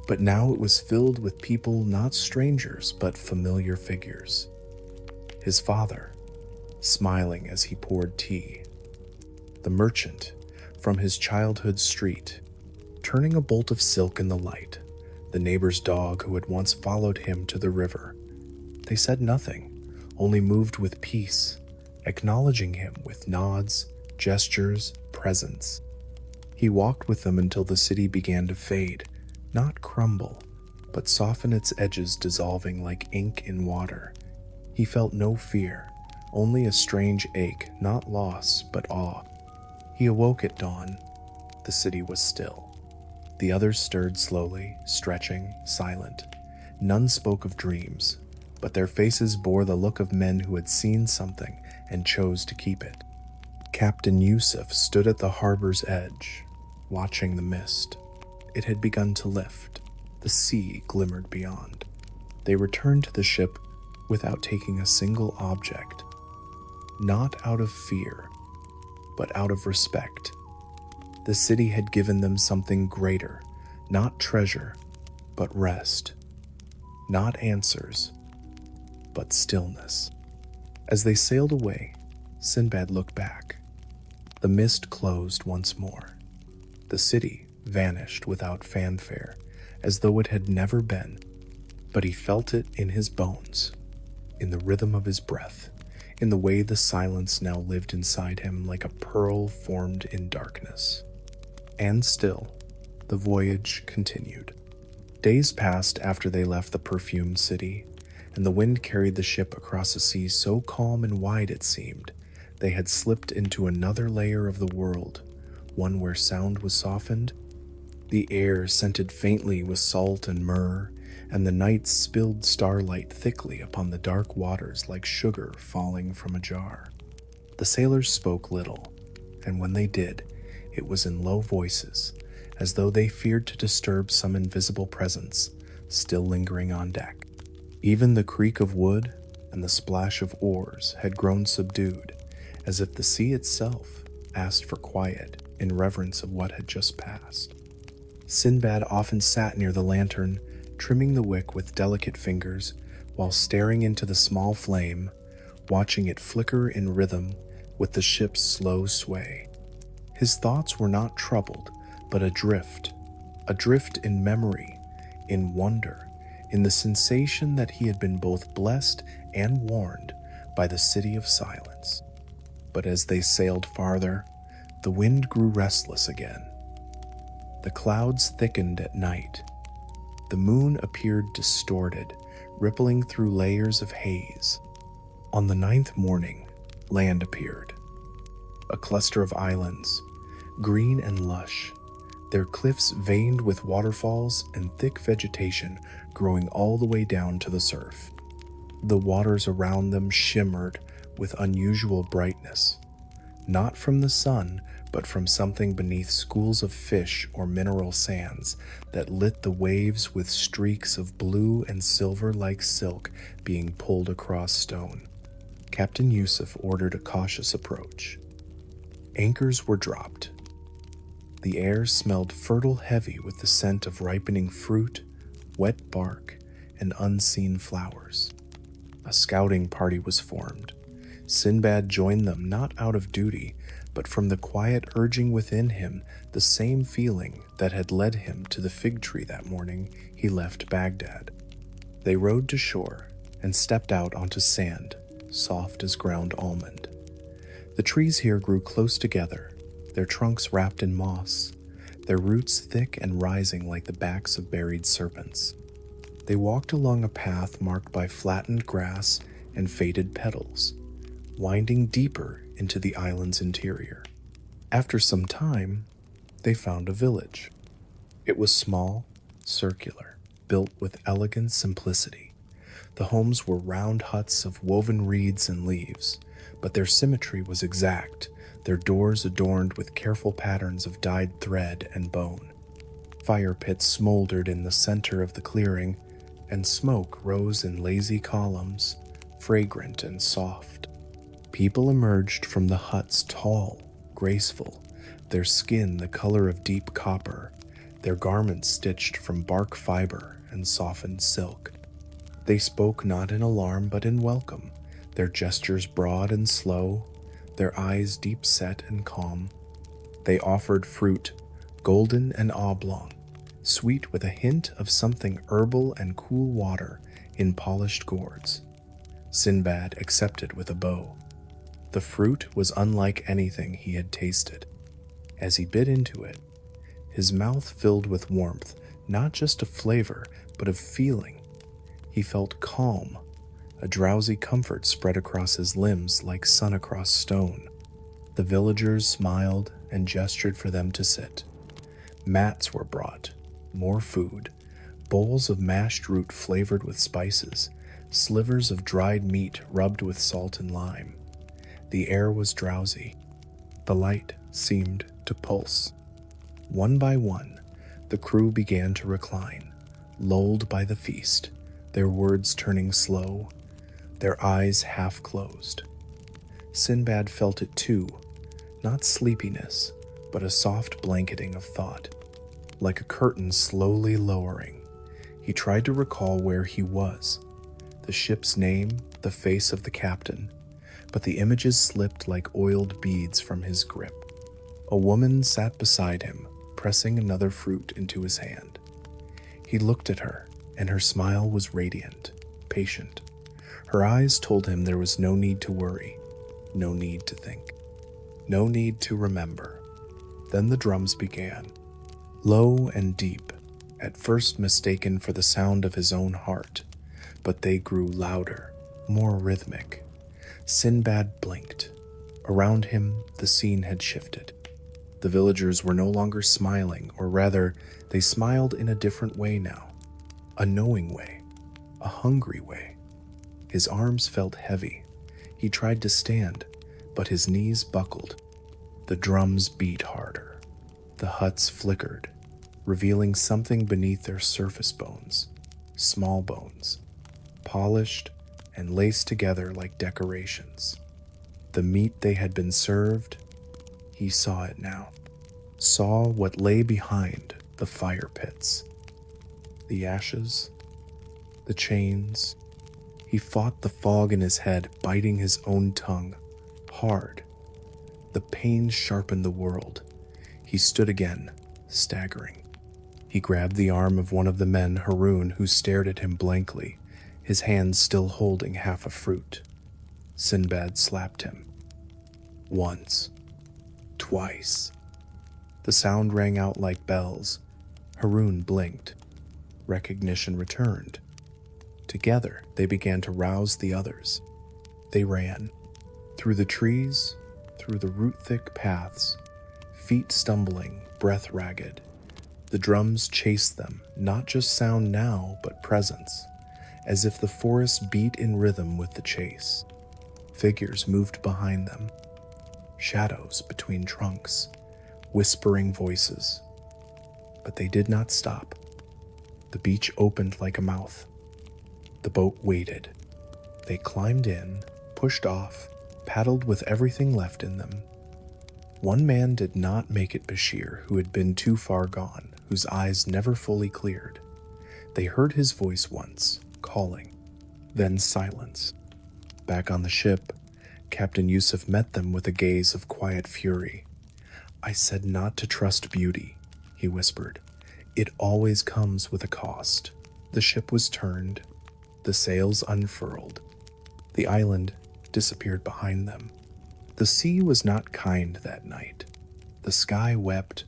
but now it was filled with people not strangers, but familiar figures. His father, smiling as he poured tea. The merchant from his childhood street, turning a bolt of silk in the light. The neighbor's dog who had once followed him to the river. They said nothing, only moved with peace, acknowledging him with nods, gestures, presence. He walked with them until the city began to fade, not crumble, but soften its edges, dissolving like ink in water. He felt no fear, only a strange ache, not loss, but awe. He awoke at dawn. The city was still. The others stirred slowly, stretching, silent. None spoke of dreams, but their faces bore the look of men who had seen something and chose to keep it. Captain Yusuf stood at the harbor's edge, watching the mist. It had begun to lift. The sea glimmered beyond. They returned to the ship without taking a single object, not out of fear, but out of respect. The city had given them something greater, not treasure, but rest, not answers, but stillness. As they sailed away, Sinbad looked back. The mist closed once more. The city vanished without fanfare, as though it had never been, but he felt it in his bones, in the rhythm of his breath, in the way the silence now lived inside him like a pearl formed in darkness. And still, the voyage continued. Days passed after they left the perfumed city, and the wind carried the ship across a sea so calm and wide it seemed they had slipped into another layer of the world, one where sound was softened. The air scented faintly with salt and myrrh, and the night spilled starlight thickly upon the dark waters like sugar falling from a jar. The sailors spoke little, and when they did, it was in low voices, as though they feared to disturb some invisible presence still lingering on deck. Even the creak of wood and the splash of oars had grown subdued, as if the sea itself asked for quiet in reverence of what had just passed. Sinbad often sat near the lantern, trimming the wick with delicate fingers, while staring into the small flame, watching it flicker in rhythm with the ship's slow sway. His thoughts were not troubled, but adrift in memory, in wonder, in the sensation that he had been both blessed and warned by the city of silence. But as they sailed farther, the wind grew restless again. The clouds thickened at night. The moon appeared distorted, rippling through layers of haze. On the 9th morning, land appeared. A cluster of islands, green and lush, their cliffs veined with waterfalls and thick vegetation growing all the way down to the surf. The waters around them shimmered with unusual brightness, not from the sun, but from something beneath schools of fish or mineral sands that lit the waves with streaks of blue and silver like silk being pulled across stone. Captain Yusuf ordered a cautious approach. Anchors were dropped. The air smelled fertile, heavy with the scent of ripening fruit, wet bark, and unseen flowers. A scouting party was formed. Sinbad joined them not out of duty, but from the quiet urging within him, the same feeling that had led him to the fig tree that morning he left Baghdad. They rowed to shore and stepped out onto sand, soft as ground almond. The trees here grew close together, their trunks wrapped in moss, their roots thick and rising like the backs of buried serpents. They walked along a path marked by flattened grass and faded petals, winding deeper into the island's interior. After some time, they found a village. It was small, circular, built with elegant simplicity. The homes were round huts of woven reeds and leaves, but their symmetry was exact, their doors adorned with careful patterns of dyed thread and bone. Fire pits smoldered in the center of the clearing, and smoke rose in lazy columns, fragrant and soft. People emerged from the huts tall, graceful, their skin the color of deep copper, their garments stitched from bark fiber and softened silk. They spoke not in alarm but in welcome, their gestures broad and slow, their eyes deep set and calm. They offered fruit, golden and oblong, sweet with a hint of something herbal and cool water in polished gourds. Sinbad accepted with a bow. The fruit was unlike anything he had tasted. As he bit into it, his mouth filled with warmth, not just of flavor, but of feeling. He felt calm. A drowsy comfort spread across his limbs like sun across stone. The villagers smiled and gestured for them to sit. Mats were brought, more food, bowls of mashed root flavored with spices, slivers of dried meat rubbed with salt and lime. The air was drowsy. The light seemed to pulse. One by one, the crew began to recline, lulled by the feast, their words turning slow, their eyes half closed. Sinbad felt it too, not sleepiness, but a soft blanketing of thought, like a curtain slowly lowering. He tried to recall where he was, the ship's name, the face of the captain, but the images slipped like oiled beads from his grip. A woman sat beside him, pressing another fruit into his hand. He looked at her, and her smile was radiant, patient. Her eyes told him there was no need to worry, no need to think, no need to remember. Then the drums began, low and deep, at first mistaken for the sound of his own heart, but they grew louder, more rhythmic. Sinbad blinked. Around him, the scene had shifted. The villagers were no longer smiling, or rather, they smiled in a different way now. A knowing way, a hungry way. His arms felt heavy. He tried to stand, but his knees buckled. The drums beat harder. The huts flickered, revealing something beneath their surface bones, small bones, polished and laced together like decorations. The meat they had been served, he saw it now, saw what lay behind the fire pits. The ashes, the chains. He fought the fog in his head, biting his own tongue, hard. The pain sharpened the world. He stood again, staggering. He grabbed the arm of one of the men, Haroun, who stared at him blankly, his hands still holding half a fruit. Sinbad slapped him. Once. Twice. The sound rang out like bells. Haroun blinked. Recognition returned. Together, they began to rouse the others. They ran. Through the trees, through the root-thick paths, feet stumbling, breath ragged. The drums chased them, not just sound now, but presence, as if the forest beat in rhythm with the chase. Figures moved behind them, shadows between trunks, whispering voices. But they did not stop. The beach opened like a mouth. The boat waited. They climbed in, pushed off, paddled with everything left in them. One man did not make it Bashir, who had been too far gone, whose eyes never fully cleared. They heard his voice once, calling, then silence. Back on the ship, Captain Yusuf met them with a gaze of quiet fury. "I said not to trust beauty," he whispered. "It always comes with a cost." The ship was turned, the sails unfurled. The island disappeared behind them. The sea was not kind that night. The sky wept.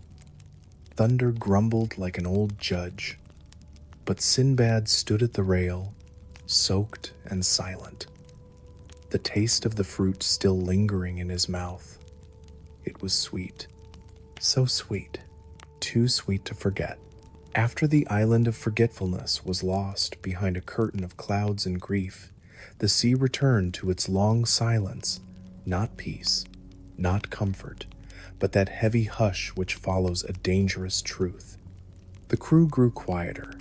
Thunder grumbled like an old judge. But Sinbad stood at the rail, soaked and silent, the taste of the fruit still lingering in his mouth. It was sweet, so sweet, too sweet to forget. After the island of forgetfulness was lost behind a curtain of clouds and grief, the sea returned to its long silence, not peace, not comfort, but that heavy hush which follows a dangerous truth. The crew grew quieter,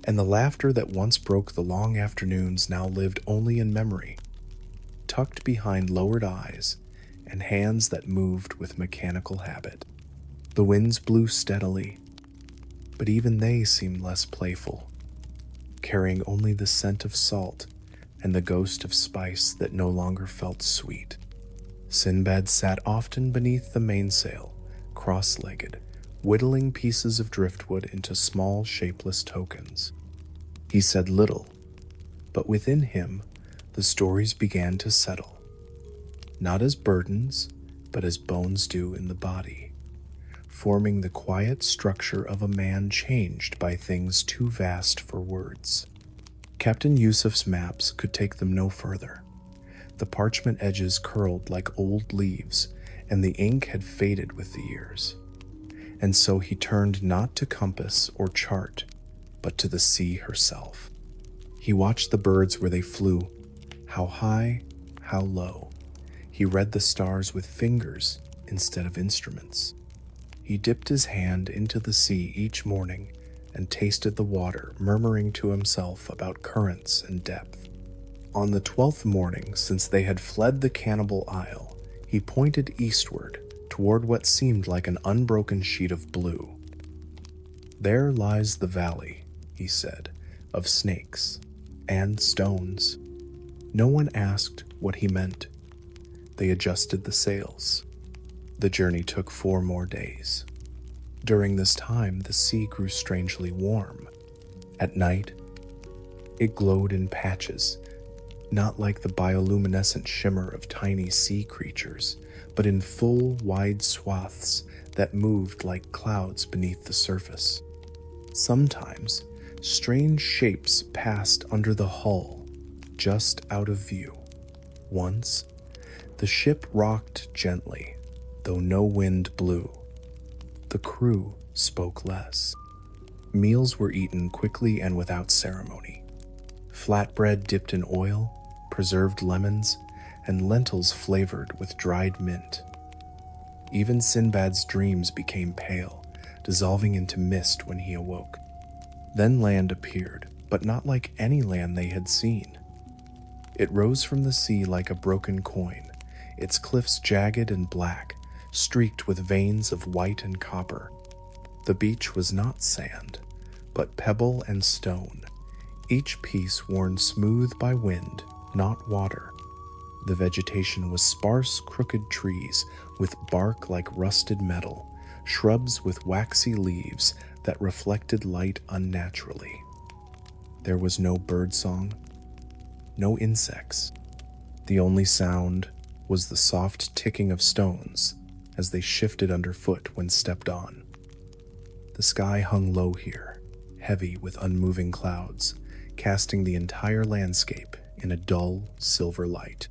and the laughter that once broke the long afternoons now lived only in memory, tucked behind lowered eyes and hands that moved with mechanical habit. The winds blew steadily, but even they seemed less playful, carrying only the scent of salt and the ghost of spice that no longer felt sweet. Sinbad sat often beneath the mainsail, cross-legged, whittling pieces of driftwood into small, shapeless tokens. He said little, but within him the stories began to settle, not as burdens, but as bones do in the body, forming the quiet structure of a man changed by things too vast for words. Captain Yusuf's maps could take them no further. The parchment edges curled like old leaves, and the ink had faded with the years. And so he turned not to compass or chart, but to the sea herself. He watched the birds where they flew, how high, how low. He read the stars with fingers instead of instruments. He dipped his hand into the sea each morning and tasted the water, murmuring to himself about currents and depth. On the 12th morning since they had fled the cannibal isle, he pointed eastward toward what seemed like an unbroken sheet of blue. "There lies the valley," he said, "of snakes and stones." No one asked what he meant. They adjusted the sails. The journey took 4 more days. During this time, the sea grew strangely warm. At night, it glowed in patches, not like the bioluminescent shimmer of tiny sea creatures, but in full, wide swaths that moved like clouds beneath the surface. Sometimes, strange shapes passed under the hull, just out of view. Once, the ship rocked gently, though no wind blew. The crew spoke less. Meals were eaten quickly and without ceremony. Flatbread dipped in oil, preserved lemons, and lentils flavored with dried mint. Even Sinbad's dreams became pale, dissolving into mist when he awoke. Then land appeared, but not like any land they had seen. It rose from the sea like a broken coin, its cliffs jagged and black, streaked with veins of white and copper. The beach was not sand, but pebble and stone, each piece worn smooth by wind, not water. The vegetation was sparse, crooked trees with bark like rusted metal, shrubs with waxy leaves that reflected light unnaturally. There was no birdsong, no insects. The only sound was the soft ticking of stones as they shifted underfoot when stepped on. The sky hung low here, heavy with unmoving clouds, casting the entire landscape in a dull silver light.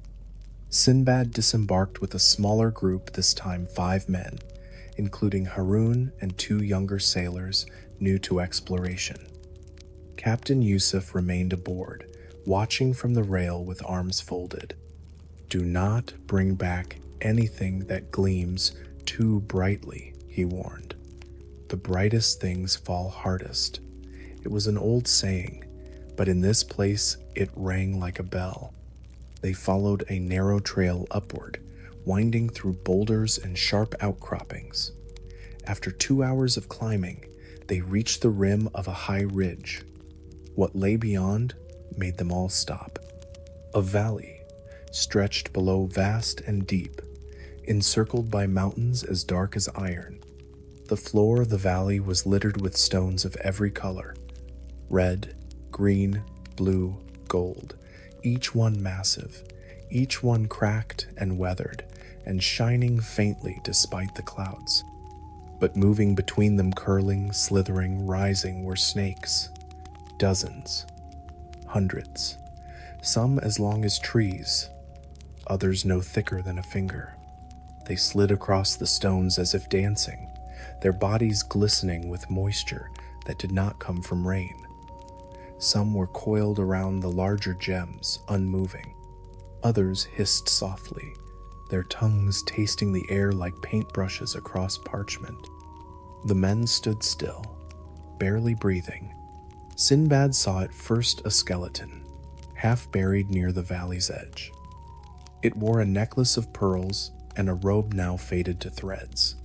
Sinbad disembarked with a smaller group, this time 5 men, including Haroun and 2 younger sailors new to exploration. Captain Yusuf remained aboard, watching from the rail with arms folded. "Do not bring back anything that gleams too brightly," he warned. "The brightest things fall hardest." It was an old saying, but in this place it rang like a bell. They followed a narrow trail upward, winding through boulders and sharp outcroppings. After 2 hours of climbing, they reached the rim of a high ridge. What lay beyond made them all stop. A valley stretched below, vast and deep, encircled by mountains as dark as iron. The floor of the valley was littered with stones of every color: red, green, blue, gold, each one massive, each one cracked and weathered, and shining faintly despite the clouds. But moving between them, curling, slithering, rising, were snakes. Dozens, hundreds, some as long as trees, others no thicker than a finger. They slid across the stones as if dancing, their bodies glistening with moisture that did not come from rain. Some were coiled around the larger gems, unmoving. Others hissed softly, their tongues tasting the air like paintbrushes across parchment. The men stood still, barely breathing. Sinbad saw at first a skeleton, half buried near the valley's edge. It wore a necklace of pearls and a robe now faded to threads.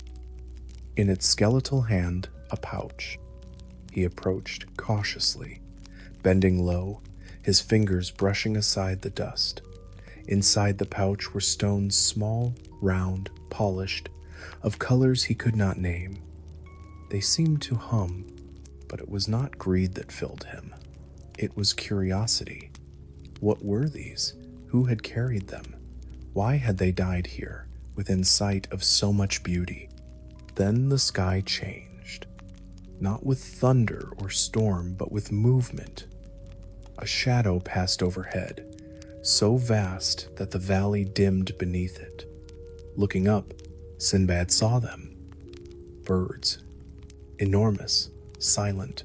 In its skeletal hand, a pouch. He approached cautiously, bending low, his fingers brushing aside the dust. Inside the pouch were stones, small, round, polished, of colors he could not name. They seemed to hum, but it was not greed that filled him. It was curiosity. What were these? Who had carried them? Why had they died here, within sight of so much beauty? Then the sky changed, not with thunder or storm, but with movement. A shadow passed overhead, so vast that the valley dimmed beneath it. Looking up, Sinbad saw them. Birds, enormous, silent,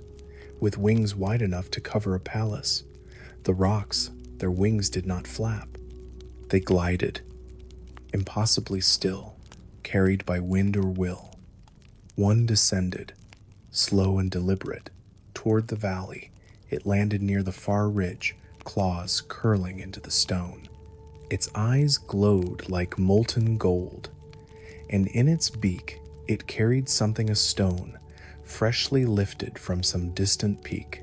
with wings wide enough to cover a palace. The rocks, their wings did not flap. They glided, impossibly still, carried by wind or will. One descended, slow and deliberate, toward the valley. It landed near the far ridge, claws curling into the stone. Its eyes glowed like molten gold, and in its beak it carried something, a stone, freshly lifted from some distant peak.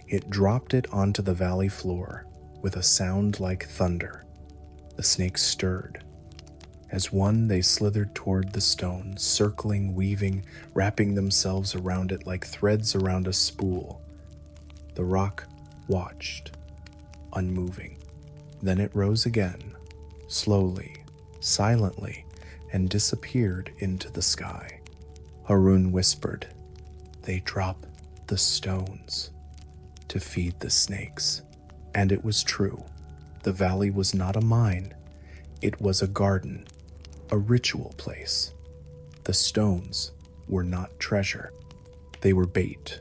It dropped it onto the valley floor with a sound like thunder. The snakes stirred. As one, they slithered toward the stone, circling, weaving, wrapping themselves around it like threads around a spool. The rock watched, unmoving. Then it rose again, slowly, silently, and disappeared into the sky. Harun whispered, "They drop the stones to feed the snakes." And it was true. The valley was not a mine. It was a garden, a ritual place. The stones were not treasure. They were bait.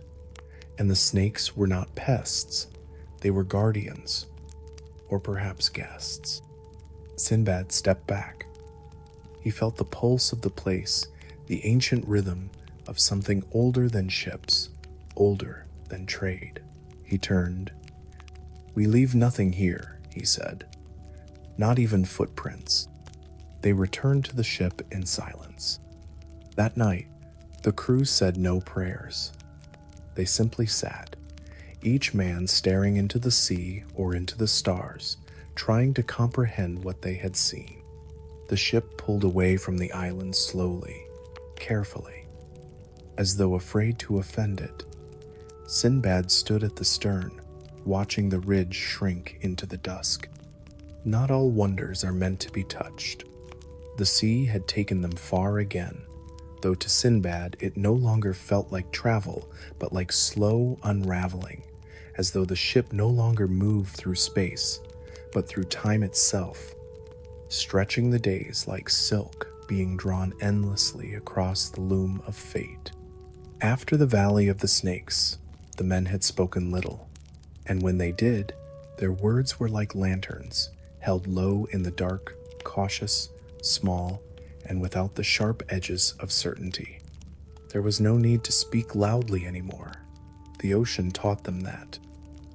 And the snakes were not pests. They were guardians, or perhaps guests. Sinbad stepped back. He felt the pulse of the place, the ancient rhythm of something older than ships, older than trade. He turned. "We leave nothing here," he said. "Not even footprints." They returned to the ship in silence. That night, the crew said no prayers. They simply sat, each man staring into the sea or into the stars, trying to comprehend what they had seen. The ship pulled away from the island slowly, carefully, as though afraid to offend it. Sinbad stood at the stern, watching the ridge shrink into the dusk. Not all wonders are meant to be touched. The sea had taken them far again, though to Sinbad it no longer felt like travel, but like slow unraveling, as though the ship no longer moved through space, but through time itself, stretching the days like silk being drawn endlessly across the loom of fate. After the Valley of the Snakes, the men had spoken little, and when they did, their words were like lanterns, held low in the dark, cautious, small, and without the sharp edges of certainty. There was no need to speak loudly anymore. The ocean taught them that.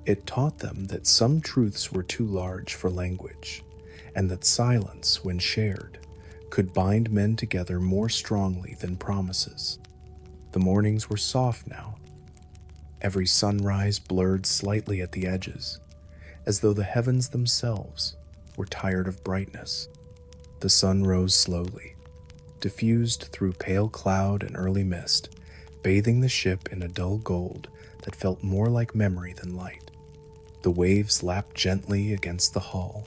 It taught them that some truths were too large for language, and that silence, when shared, could bind men together more strongly than promises. The mornings were soft now. Every sunrise blurred slightly at the edges, as though the heavens themselves were tired of brightness. The sun rose slowly, diffused through pale cloud and early mist, bathing the ship in a dull gold that felt more like memory than light. The waves lapped gently against the hull,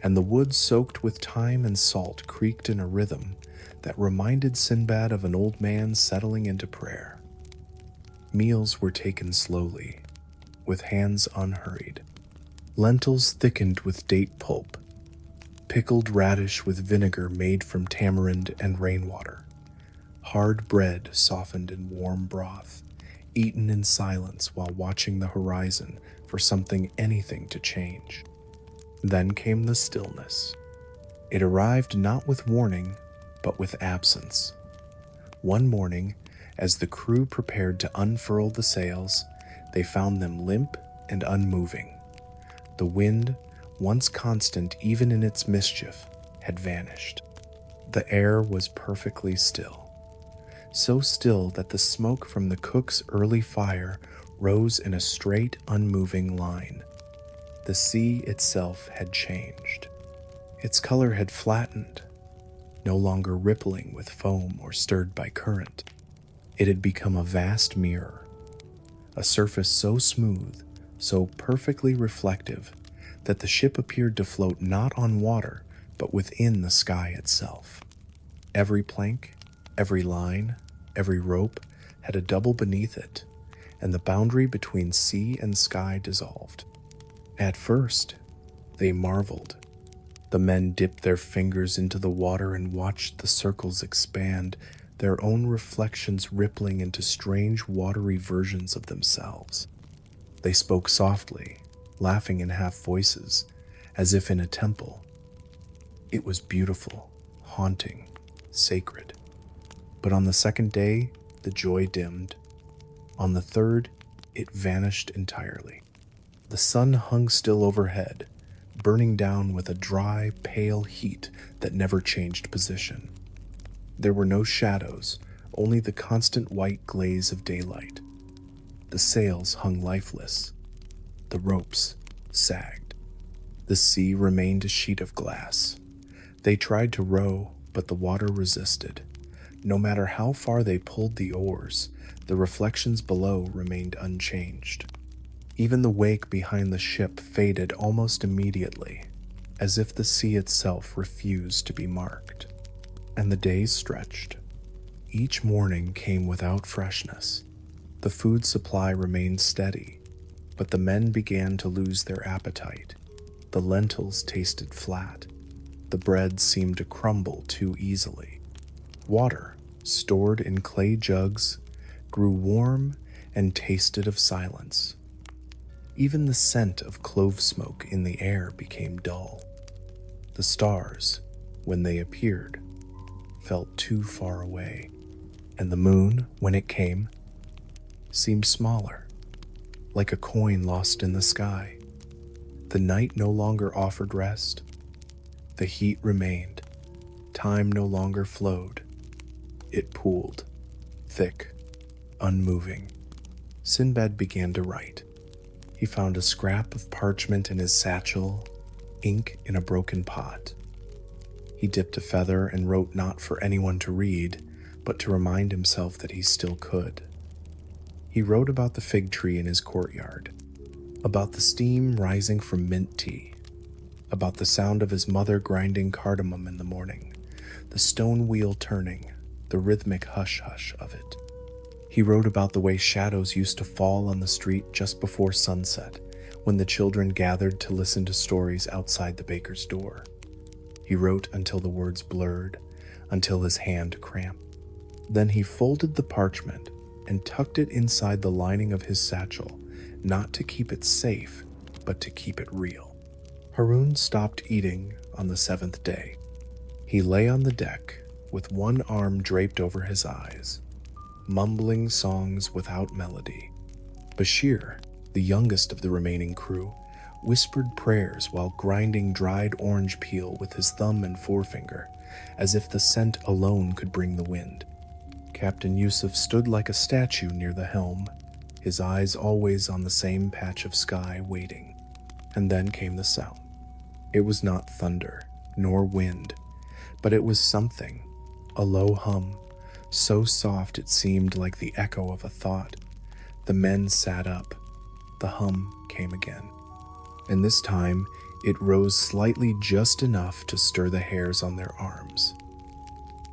and the wood soaked with thyme and salt creaked in a rhythm that reminded Sinbad of an old man settling into prayer. Meals were taken slowly, with hands unhurried. Lentils thickened with date pulp, pickled radish with vinegar made from tamarind and rainwater, hard bread softened in warm broth, eaten in silence while watching the horizon for anything to change. Then came the stillness. It arrived not with warning, but with absence. One morning, as the crew prepared to unfurl the sails, they found them limp and unmoving. The wind, once constant even in its mischief, had vanished. The air was perfectly still, so still that the smoke from the cook's early fire rose in a straight, unmoving line. The sea itself had changed. Its color had flattened, no longer rippling with foam or stirred by current. It had become a vast mirror, a surface so smooth, so perfectly reflective, that the ship appeared to float not on water, but within the sky itself. Every plank, every line, every rope had a double beneath it, and the boundary between sea and sky dissolved. At first, they marveled. The men dipped their fingers into the water and watched the circles expand, their own reflections rippling into strange watery versions of themselves. They spoke softly, laughing in half voices, as if in a temple. It was beautiful, haunting, sacred. But on the second day, the joy dimmed. On the third, it vanished entirely. The sun hung still overhead, burning down with a dry, pale heat that never changed position. There were no shadows, only the constant white glaze of daylight. The sails hung lifeless. The ropes sagged. The sea remained a sheet of glass. They tried to row, but the water resisted. No matter how far they pulled the oars, the reflections below remained unchanged. Even the wake behind the ship faded almost immediately, as if the sea itself refused to be marked. And the days stretched. Each morning came without freshness. The food supply remained steady, but the men began to lose their appetite. The lentils tasted flat. The bread seemed to crumble too easily. Water, stored in clay jugs, grew warm and tasted of silence. Even the scent of clove smoke in the air became dull. The stars, when they appeared, felt too far away, and the moon, when it came, seemed smaller, like a coin lost in the sky. The night no longer offered rest. The heat remained. Time no longer flowed. It pooled, thick, unmoving. Sinbad began to write. He found a scrap of parchment in his satchel, ink in a broken pot. He dipped a feather and wrote not for anyone to read, but to remind himself that he still could. He wrote about the fig tree in his courtyard, about the steam rising from mint tea, about the sound of his mother grinding cardamom in the morning, the stone wheel turning, the rhythmic hush-hush of it. He wrote about the way shadows used to fall on the street just before sunset, when the children gathered to listen to stories outside the baker's door. He wrote until the words blurred, until his hand cramped. Then he folded the parchment and tucked it inside the lining of his satchel, not to keep it safe, but to keep it real. Haroun stopped eating on the 7th day. He lay on the deck with one arm draped over his eyes, mumbling songs without melody. Bashir, The youngest of the remaining crew whispered prayers while grinding dried orange peel with his thumb and forefinger, as if the scent alone could bring the wind. Captain Yusuf stood like a statue near the helm, his eyes always on the same patch of sky, waiting. And then came the sound. It was not thunder, nor wind, but it was something, a low hum, so soft it seemed like the echo of a thought. The men sat up. The hum came again. And this time, it rose slightly, just enough to stir the hairs on their arms.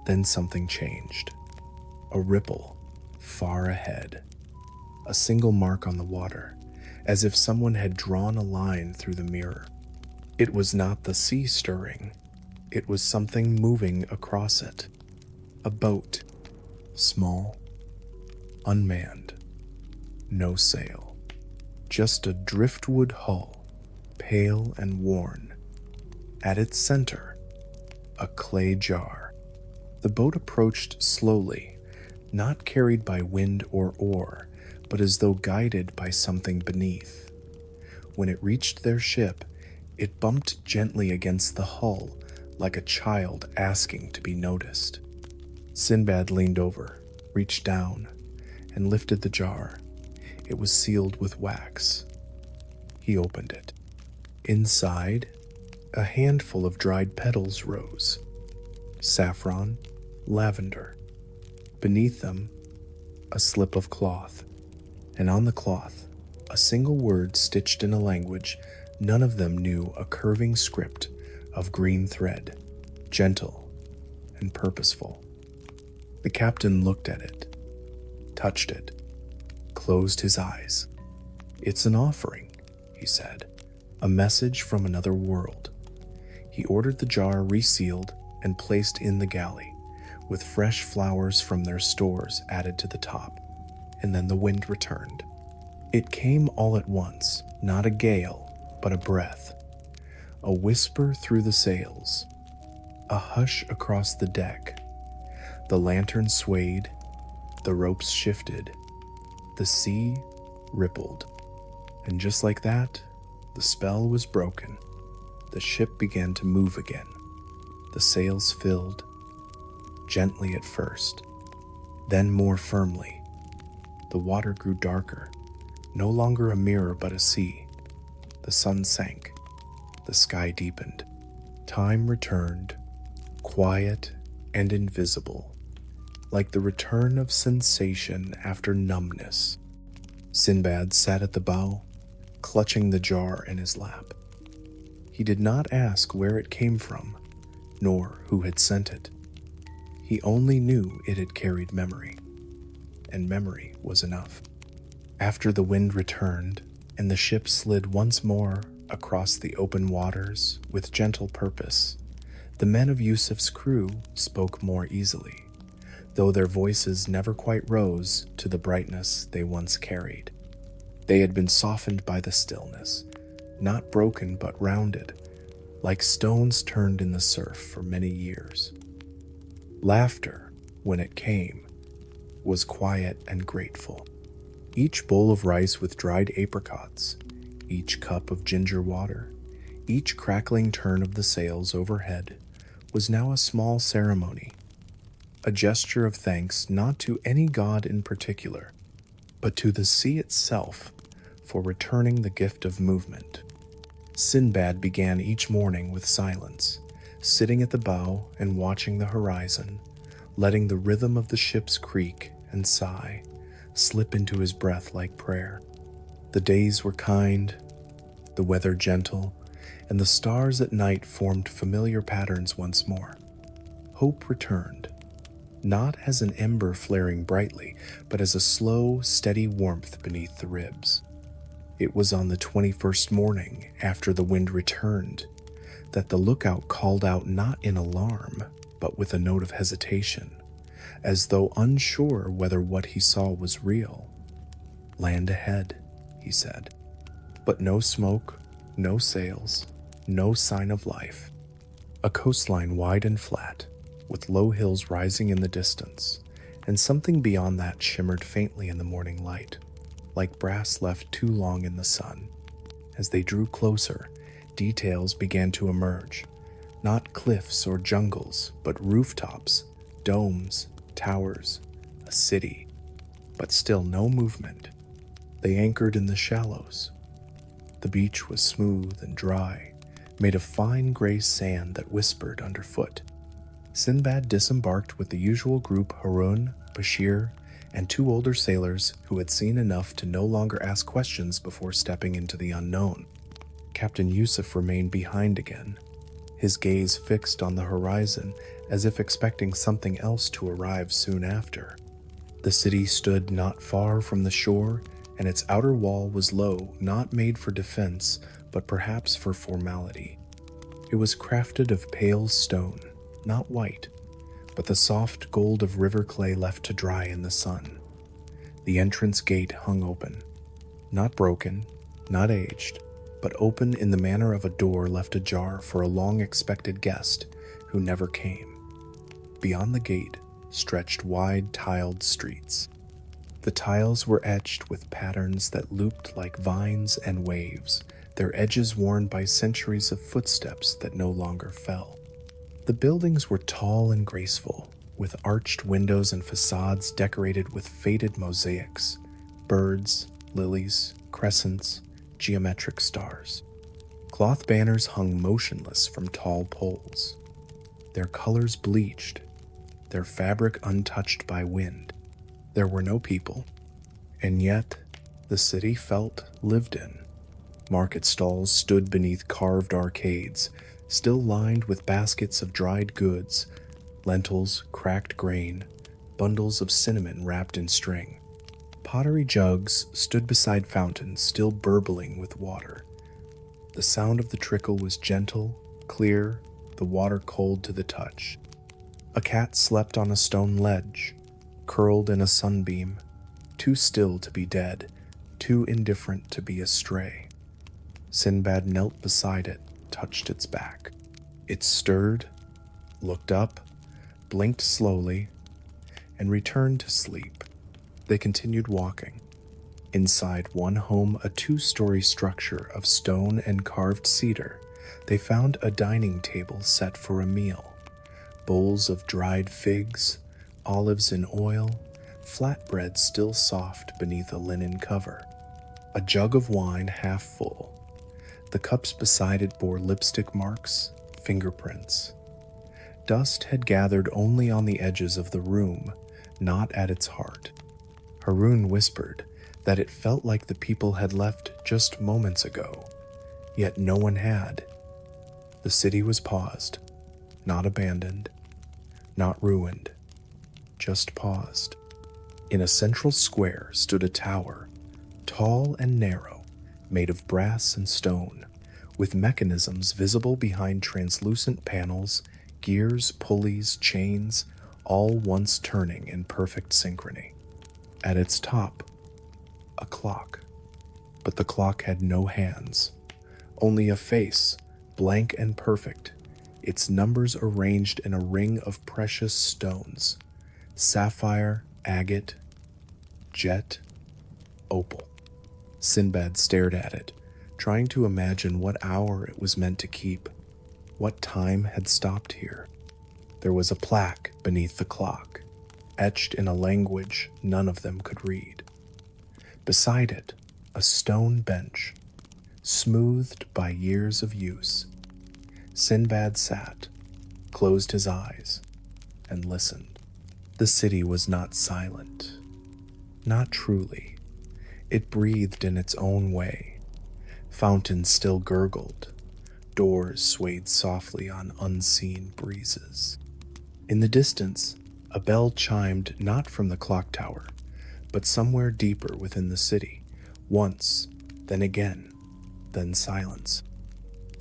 Then something changed. A ripple, far ahead. A single mark on the water, as if someone had drawn a line through the mirror. It was not the sea stirring. It was something moving across it. A boat, small, unmanned, no sail. Just a driftwood hull, pale and worn. At its center, a clay jar. The boat approached slowly, not carried by wind or oar, but as though guided by something beneath. When it reached their ship, it bumped gently against the hull, like a child asking to be noticed. Sinbad leaned over, reached down, and lifted the jar. It was sealed with wax. He opened it. Inside, a handful of dried petals rose. Saffron, lavender. Beneath them, a slip of cloth. And on the cloth, a single word stitched in a language none of them knew, a curving script of green thread, gentle and purposeful. The captain looked at it, touched it, closed his eyes. "It's an offering," he said, "a message from another world." He ordered the jar resealed and placed in the galley, with fresh flowers from their stores added to the top, and then the wind returned. It came all at once, not a gale, but a breath, a whisper through the sails, a hush across the deck. The lantern swayed, the ropes shifted, the sea rippled, and just like that, the spell was broken. The ship began to move again. The sails filled, gently at first, then more firmly. The water grew darker, no longer a mirror but a sea. The sun sank, the sky deepened. Time returned, quiet and invisible, like the return of sensation after numbness. Sinbad sat at the bow, clutching the jar in his lap. He did not ask where it came from, nor who had sent it. He only knew it had carried memory, and memory was enough. After the wind returned, and the ship slid once more across the open waters with gentle purpose, the men of Yusuf's crew spoke more easily, though their voices never quite rose to the brightness they once carried. They had been softened by the stillness, not broken but rounded, like stones turned in the surf for many years. Laughter, when it came, was quiet and grateful. Each bowl of rice with dried apricots, each cup of ginger water, each crackling turn of the sails overhead was now a small ceremony, a gesture of thanks not to any god in particular, but to the sea itself for returning the gift of movement. Sinbad began each morning with silence, sitting at the bow and watching the horizon, letting the rhythm of the ship's creak and sigh slip into his breath like prayer. The days were kind, the weather gentle, and the stars at night formed familiar patterns once more. Hope returned, not as an ember flaring brightly, but as a slow, steady warmth beneath the ribs. It was on the 21st morning after the wind returned that the lookout called out, not in alarm, but with a note of hesitation, as though unsure whether what he saw was real. "Land ahead," he said, but no smoke, no sails, no sign of life. A coastline wide and flat, with low hills rising in the distance, and something beyond that shimmered faintly in the morning light. like brass left too long in the sun. As they drew closer, details began to emerge. Not cliffs or jungles, but rooftops, domes, towers, a city. But still no movement. They anchored in the shallows. The beach was smooth and dry, made of fine gray sand that whispered underfoot. Sinbad disembarked with the usual group: Harun, Bashir, and two older sailors who had seen enough to no longer ask questions before stepping into the unknown. Captain Yusuf remained behind again, his gaze fixed on the horizon as if expecting something else to arrive soon after. The city stood not far from the shore, and its outer wall was low, not made for defense, but perhaps for formality. It was crafted of pale stone, not white, but the soft gold of river clay left to dry in the sun. The entrance gate hung open, not broken, not aged, but open in the manner of a door left ajar for a long-expected guest who never came. Beyond the gate stretched wide tiled streets. The tiles were etched with patterns that looped like vines and waves, their edges worn by centuries of footsteps that no longer fell. The buildings were tall and graceful, with arched windows and facades decorated with faded mosaics, birds, lilies, crescents, geometric stars. Cloth banners hung motionless from tall poles, their colors bleached, their fabric untouched by wind. There were no people, and yet the city felt lived in. Market stalls stood beneath carved arcades, still lined with baskets of dried goods, lentils, cracked grain, bundles of cinnamon wrapped in string. Pottery jugs stood beside fountains, still burbling with water. The sound of the trickle was gentle, clear, the water cold to the touch. A cat slept on a stone ledge, curled in a sunbeam, too still to be dead, too indifferent to be astray. Sinbad knelt beside it, touched its back. It stirred, looked up, blinked slowly, and returned to sleep. They continued walking. Inside one home, a two-story structure of stone and carved cedar, they found a dining table set for a meal. Bowls of dried figs, olives in oil, flatbread still soft beneath a linen cover. A jug of wine half full. The cups beside it bore lipstick marks, fingerprints. Dust had gathered only on the edges of the room, not at its heart. Harun whispered that it felt like the people had left just moments ago, yet no one had. The city was paused, not abandoned, not ruined, just paused. In a central square stood a tower, tall and narrow, made of brass and stone, with mechanisms visible behind translucent panels, gears, pulleys, chains, all once turning in perfect synchrony. At its top, a clock. But the clock had no hands, only a face, blank and perfect, its numbers arranged in a ring of precious stones: sapphire, agate, jet, opal. Sinbad stared at it, trying to imagine what hour it was meant to keep, what time had stopped here. There was a plaque beneath the clock, etched in a language none of them could read. Beside it, a stone bench, smoothed by years of use. Sinbad sat, closed his eyes, and listened. The city was not silent. Not truly. It breathed in its own way. Fountains still gurgled. Doors swayed softly on unseen breezes. In the distance, a bell chimed not from the clock tower, but somewhere deeper within the city. Once, then again, then silence.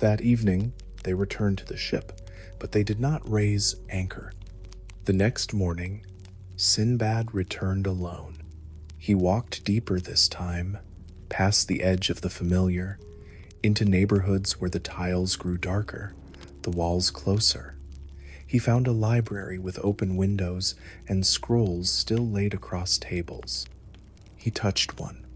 That evening, they returned to the ship, but they did not raise anchor. The next morning, Sinbad returned alone. He walked deeper this time, past the edge of the familiar, into neighborhoods where the tiles grew darker, the walls closer. He found a library with open windows and scrolls still laid across tables. He touched one,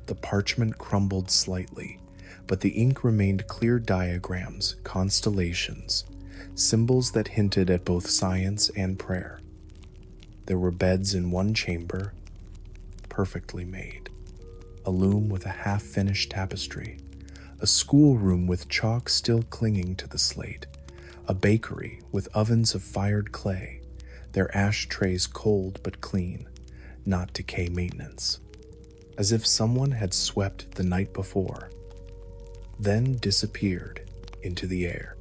The parchment crumbled slightly, but the ink remained clear diagrams, constellations, symbols that hinted at both science and prayer. There were beds in one chamber, perfectly made, a loom with a half-finished tapestry, a schoolroom with chalk still clinging to the slate, a bakery with ovens of fired clay, their ashtrays cold but clean, not decay maintenance, as if someone had swept the night before, then disappeared into the air.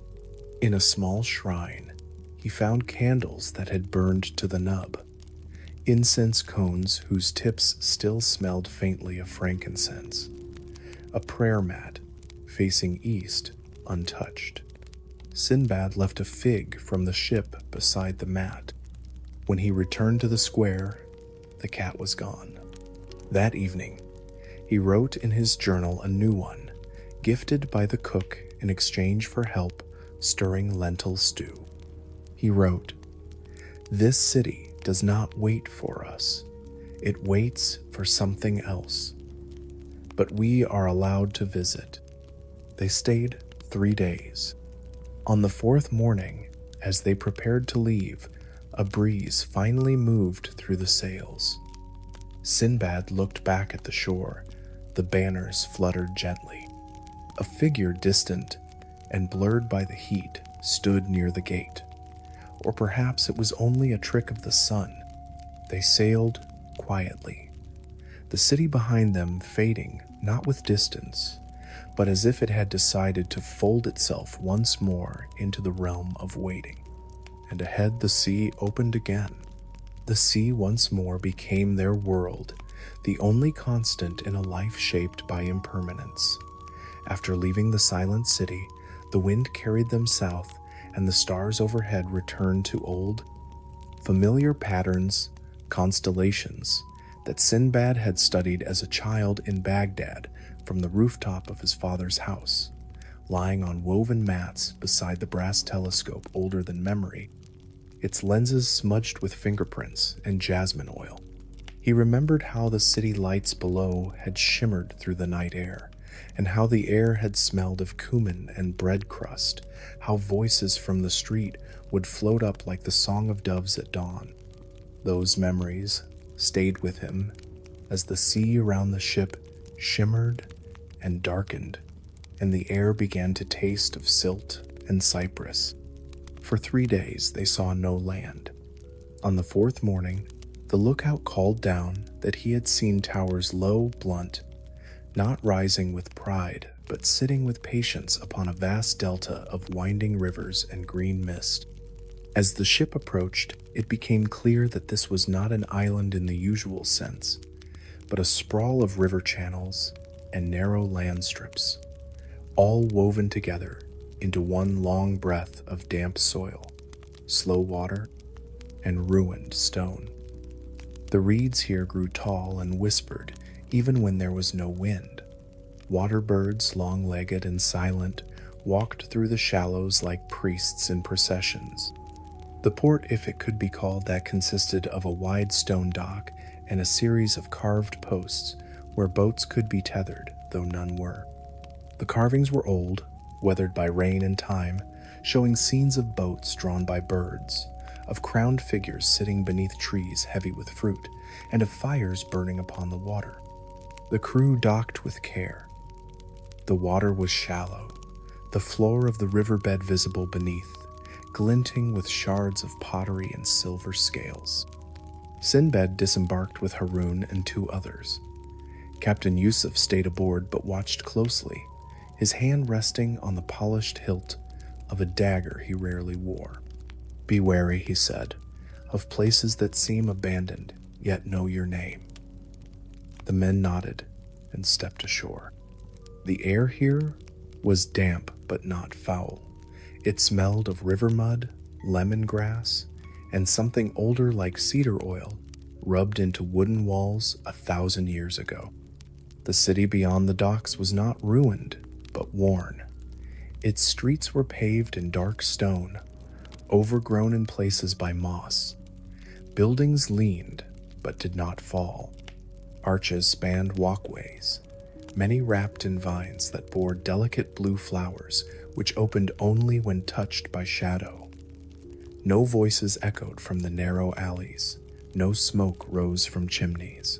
In a small shrine, he found candles that had burned to the nub, incense cones whose tips still smelled faintly of frankincense, a prayer mat facing east untouched. Sinbad left a fig from the ship beside the mat. When he returned to the square, the cat was gone. That evening, he wrote in his journal a new one, gifted by the cook in exchange for help stirring lentil stew. He wrote, "This city does not wait for us. It waits for something else. But we are allowed to visit." They stayed 3 days. On the 4th morning, as they prepared to leave, a breeze finally moved through the sails. Sinbad looked back at the shore. The banners fluttered gently. A figure distant and blurred by the heat stood near the gate. Or perhaps it was only a trick of the sun. They sailed quietly, the city behind them fading not with distance, but as if it had decided to fold itself once more into the realm of waiting. And ahead the sea opened again. The sea once more became their world, the only constant in a life shaped by impermanence. After leaving the silent city, the wind carried them south, and the stars overhead returned to old, familiar patterns, constellations that Sinbad had studied as a child in Baghdad from the rooftop of his father's house, lying on woven mats beside the brass telescope older than memory, its lenses smudged with fingerprints and jasmine oil. He remembered how the city lights below had shimmered through the night air, and how the air had smelled of cumin and bread crust, how voices from the street would float up like the song of doves at dawn. Those memories stayed with him as the sea around the ship shimmered and darkened, and the air began to taste of silt and cypress. For 3 days they saw no land. On the 4th morning, the lookout called down that he had seen towers low, blunt, not rising with pride, but sitting with patience upon a vast delta of winding rivers and green mist. As the ship approached, it became clear that this was not an island in the usual sense, but a sprawl of river channels and narrow land strips, all woven together into one long breath of damp soil, slow water, and ruined stone. The reeds here grew tall and whispered even when there was no wind. Water birds, long-legged and silent, walked through the shallows like priests in processions. The port, if it could be called that, consisted of a wide stone dock and a series of carved posts where boats could be tethered, though none were. The carvings were old, weathered by rain and time, showing scenes of boats drawn by birds, of crowned figures sitting beneath trees heavy with fruit, and of fires burning upon the water. The crew docked with care. The water was shallow, the floor of the riverbed visible beneath, glinting with shards of pottery and silver scales. Sinbad disembarked with Haroun and 2 others. Captain Yusuf stayed aboard but watched closely, his hand resting on the polished hilt of a dagger he rarely wore. "Be wary," he said, "of places that seem abandoned, yet know your name." The men nodded and stepped ashore. The air here was damp but not foul. It smelled of river mud, lemongrass, and something older like cedar oil rubbed into wooden walls 1,000 years ago. The city beyond the docks was not ruined, but worn. Its streets were paved in dark stone, overgrown in places by moss. Buildings leaned, but did not fall. Arches spanned walkways, many wrapped in vines that bore delicate blue flowers which opened only when touched by shadow. No voices echoed from the narrow alleys, no smoke rose from chimneys.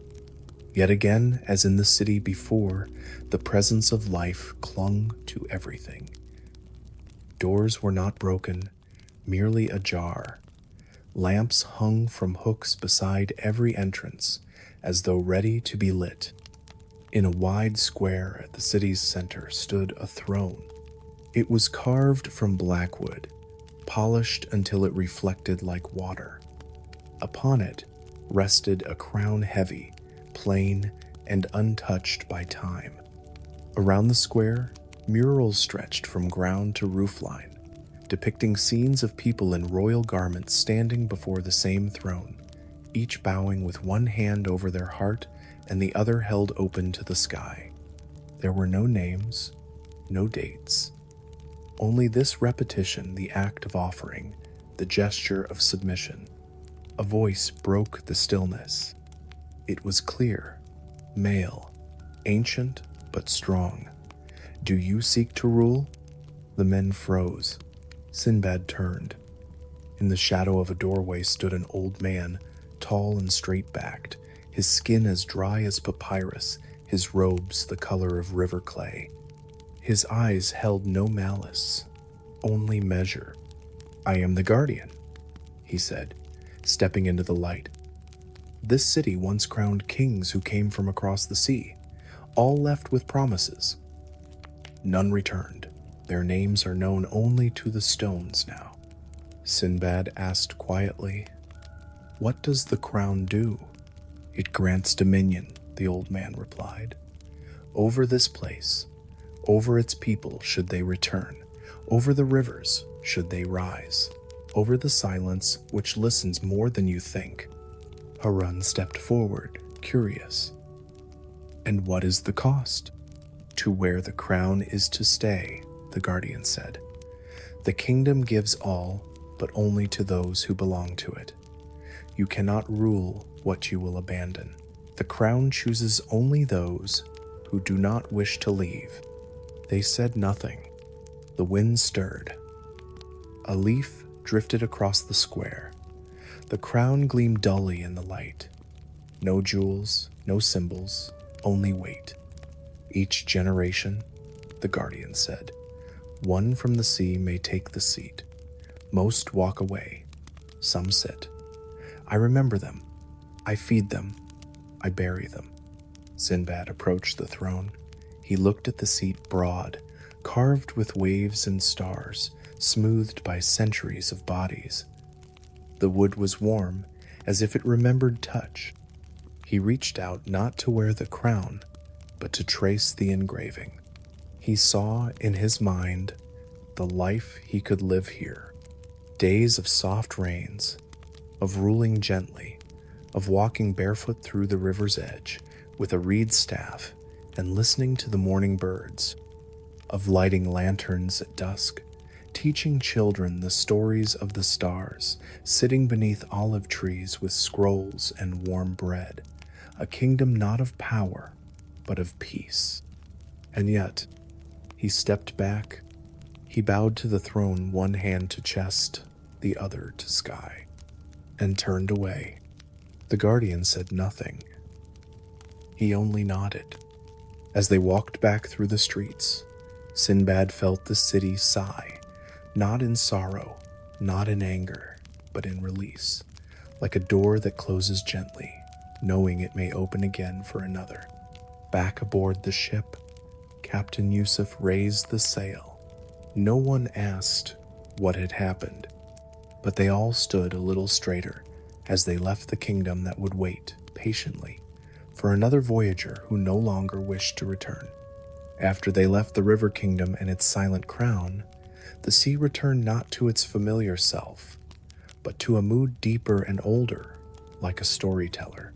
Yet again, as in the city before, the presence of life clung to everything. Doors were not broken, merely ajar. Lamps hung from hooks beside every entrance, as though ready to be lit. In a wide square at the city's center stood a throne. It was carved from blackwood, polished until it reflected like water. Upon it rested a crown heavy, plain, and untouched by time. Around the square, murals stretched from ground to roofline, depicting scenes of people in royal garments standing before the same throne, each bowing with one hand over their heart and the other held open to the sky. There were no names, no dates. Only this repetition, the act of offering, the gesture of submission. A voice broke the stillness. It was clear, male, ancient but strong. "Do you seek to rule?" The men froze. Sinbad turned. In the shadow of a doorway stood an old man, tall and straight-backed, his skin as dry as papyrus, his robes the color of river clay. His eyes held no malice, only measure. "I am the guardian," he said, stepping into the light. "This city once crowned kings who came from across the sea, all left with promises. None returned. Their names are known only to the stones now." Sinbad asked quietly, "What does the crown do?" "It grants dominion," the old man replied. "Over this place, over its people should they return, over the rivers should they rise, over the silence which listens more than you think." Harun stepped forward, curious. "And what is the cost?" "To where the crown is to stay," the guardian said. "The kingdom gives all, but only to those who belong to it. You cannot rule what you will abandon. The crown chooses only those who do not wish to leave." They said nothing. The wind stirred. A leaf drifted across the square. The crown gleamed dully in the light. No jewels, no symbols, only weight. "Each generation," the guardian said, "one from the sea may take the seat. Most walk away, some sit. I remember them, I feed them, I bury them." Sinbad approached the throne. He looked at the seat broad, carved with waves and stars, smoothed by centuries of bodies. The wood was warm, as if it remembered touch. He reached out not to wear the crown, but to trace the engraving. He saw in his mind the life he could live here. Days of soft rains, of ruling gently, of walking barefoot through the river's edge with a reed staff and listening to the morning birds, of lighting lanterns at dusk, teaching children the stories of the stars, sitting beneath olive trees with scrolls and warm bread, a kingdom not of power, but of peace. And yet, he stepped back. He bowed to the throne, one hand to chest, the other to sky, and turned away. The guardian said nothing. He only nodded. As they walked back through the streets, Sinbad felt the city sigh, not in sorrow, not in anger, but in release, like a door that closes gently, knowing it may open again for another. Back aboard the ship, Captain Yusuf raised the sail. No one asked what had happened, but they all stood a little straighter as they left the kingdom that would wait patiently for another voyager who no longer wished to return. After they left the river kingdom and its silent crown, the sea returned not to its familiar self, but to a mood deeper and older, like a storyteller,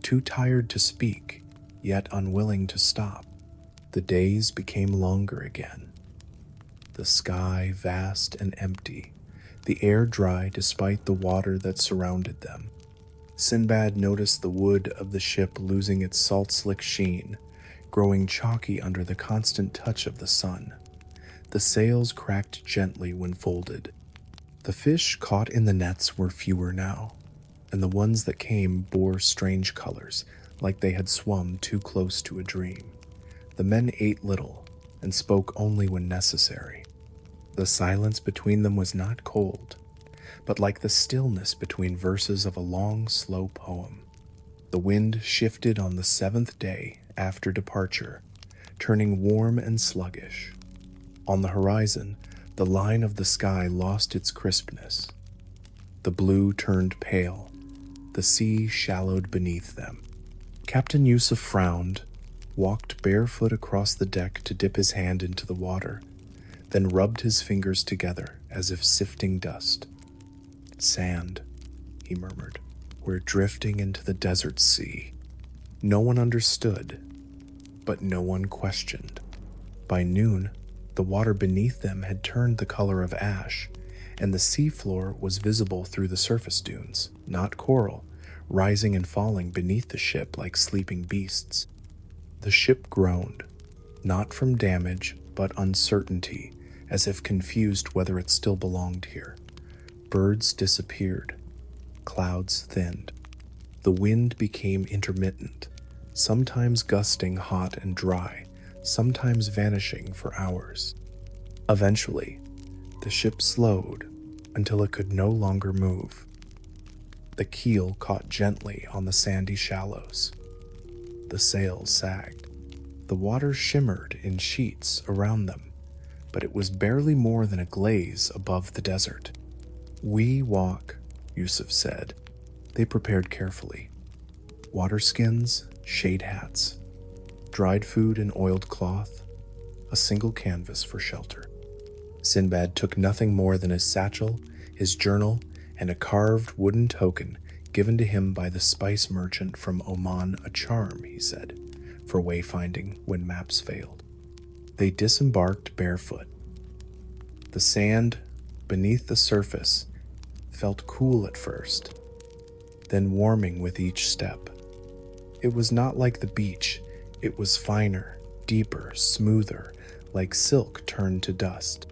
too tired to speak, yet unwilling to stop. The days became longer again. The sky vast and empty, the air dry despite the water that surrounded them. Sinbad noticed the wood of the ship losing its salt-slick sheen, growing chalky under the constant touch of the sun. The sails cracked gently when folded. The fish caught in the nets were fewer now, and the ones that came bore strange colors, like they had swum too close to a dream. The men ate little and spoke only when necessary. The silence between them was not cold, but like the stillness between verses of a long, slow poem. The wind shifted on the seventh day after departure, turning warm and sluggish. On the horizon, the line of the sky lost its crispness. The blue turned pale. The sea shallowed beneath them. Captain Yusuf frowned, walked barefoot across the deck to dip his hand into the water, then rubbed his fingers together as if sifting dust. "Sand," he murmured. "We're drifting into the desert sea." No one understood, but no one questioned. By noon, the water beneath them had turned the color of ash, and the seafloor was visible through the surface dunes, not coral, rising and falling beneath the ship like sleeping beasts. The ship groaned, not from damage, but uncertainty, as if confused whether it still belonged here. Birds disappeared. Clouds thinned. The wind became intermittent, sometimes gusting hot and dry, sometimes vanishing for hours. Eventually, the ship slowed until it could no longer move. The keel caught gently on the sandy shallows. The sails sagged. The water shimmered in sheets around them, but it was barely more than a glaze above the desert. "We walk," Yusuf said. They prepared carefully. Water skins, shade hats, dried food and oiled cloth, a single canvas for shelter. Sinbad took nothing more than his satchel, his journal, and a carved wooden token given to him by the spice merchant from Oman, a charm, he said, for wayfinding when maps failed. They disembarked barefoot. The sand beneath the surface felt cool at first, then warming with each step. It was not like the beach. It was finer, deeper, smoother, like silk turned to dust.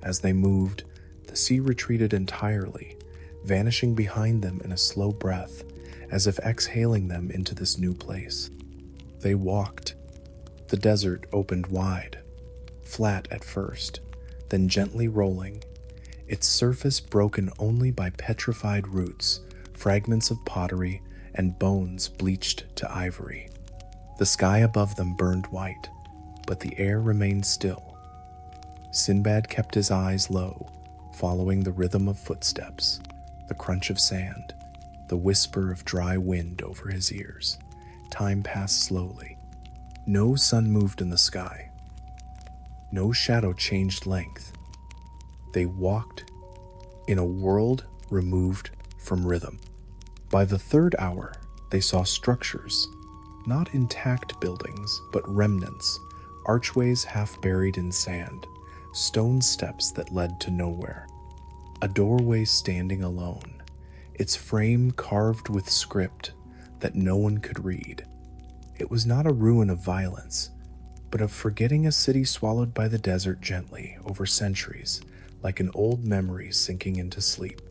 As they moved, the sea retreated entirely, vanishing behind them in a slow breath, as if exhaling them into this new place. They walked. The desert opened wide, flat at first, then gently rolling, its surface broken only by petrified roots, fragments of pottery, and bones bleached to ivory. The sky above them burned white, but the air remained still. Sinbad kept his eyes low, following the rhythm of footsteps, the crunch of sand, the whisper of dry wind over his ears. Time passed slowly. No sun moved in the sky. No shadow changed length. They walked in a world removed from rhythm. By the third hour, they saw structures, not intact buildings, but remnants, archways half buried in sand, stone steps that led to nowhere. A doorway standing alone, its frame carved with script that no one could read. It was not a ruin of violence, but of forgetting a city swallowed by the desert gently over centuries, like an old memory sinking into sleep.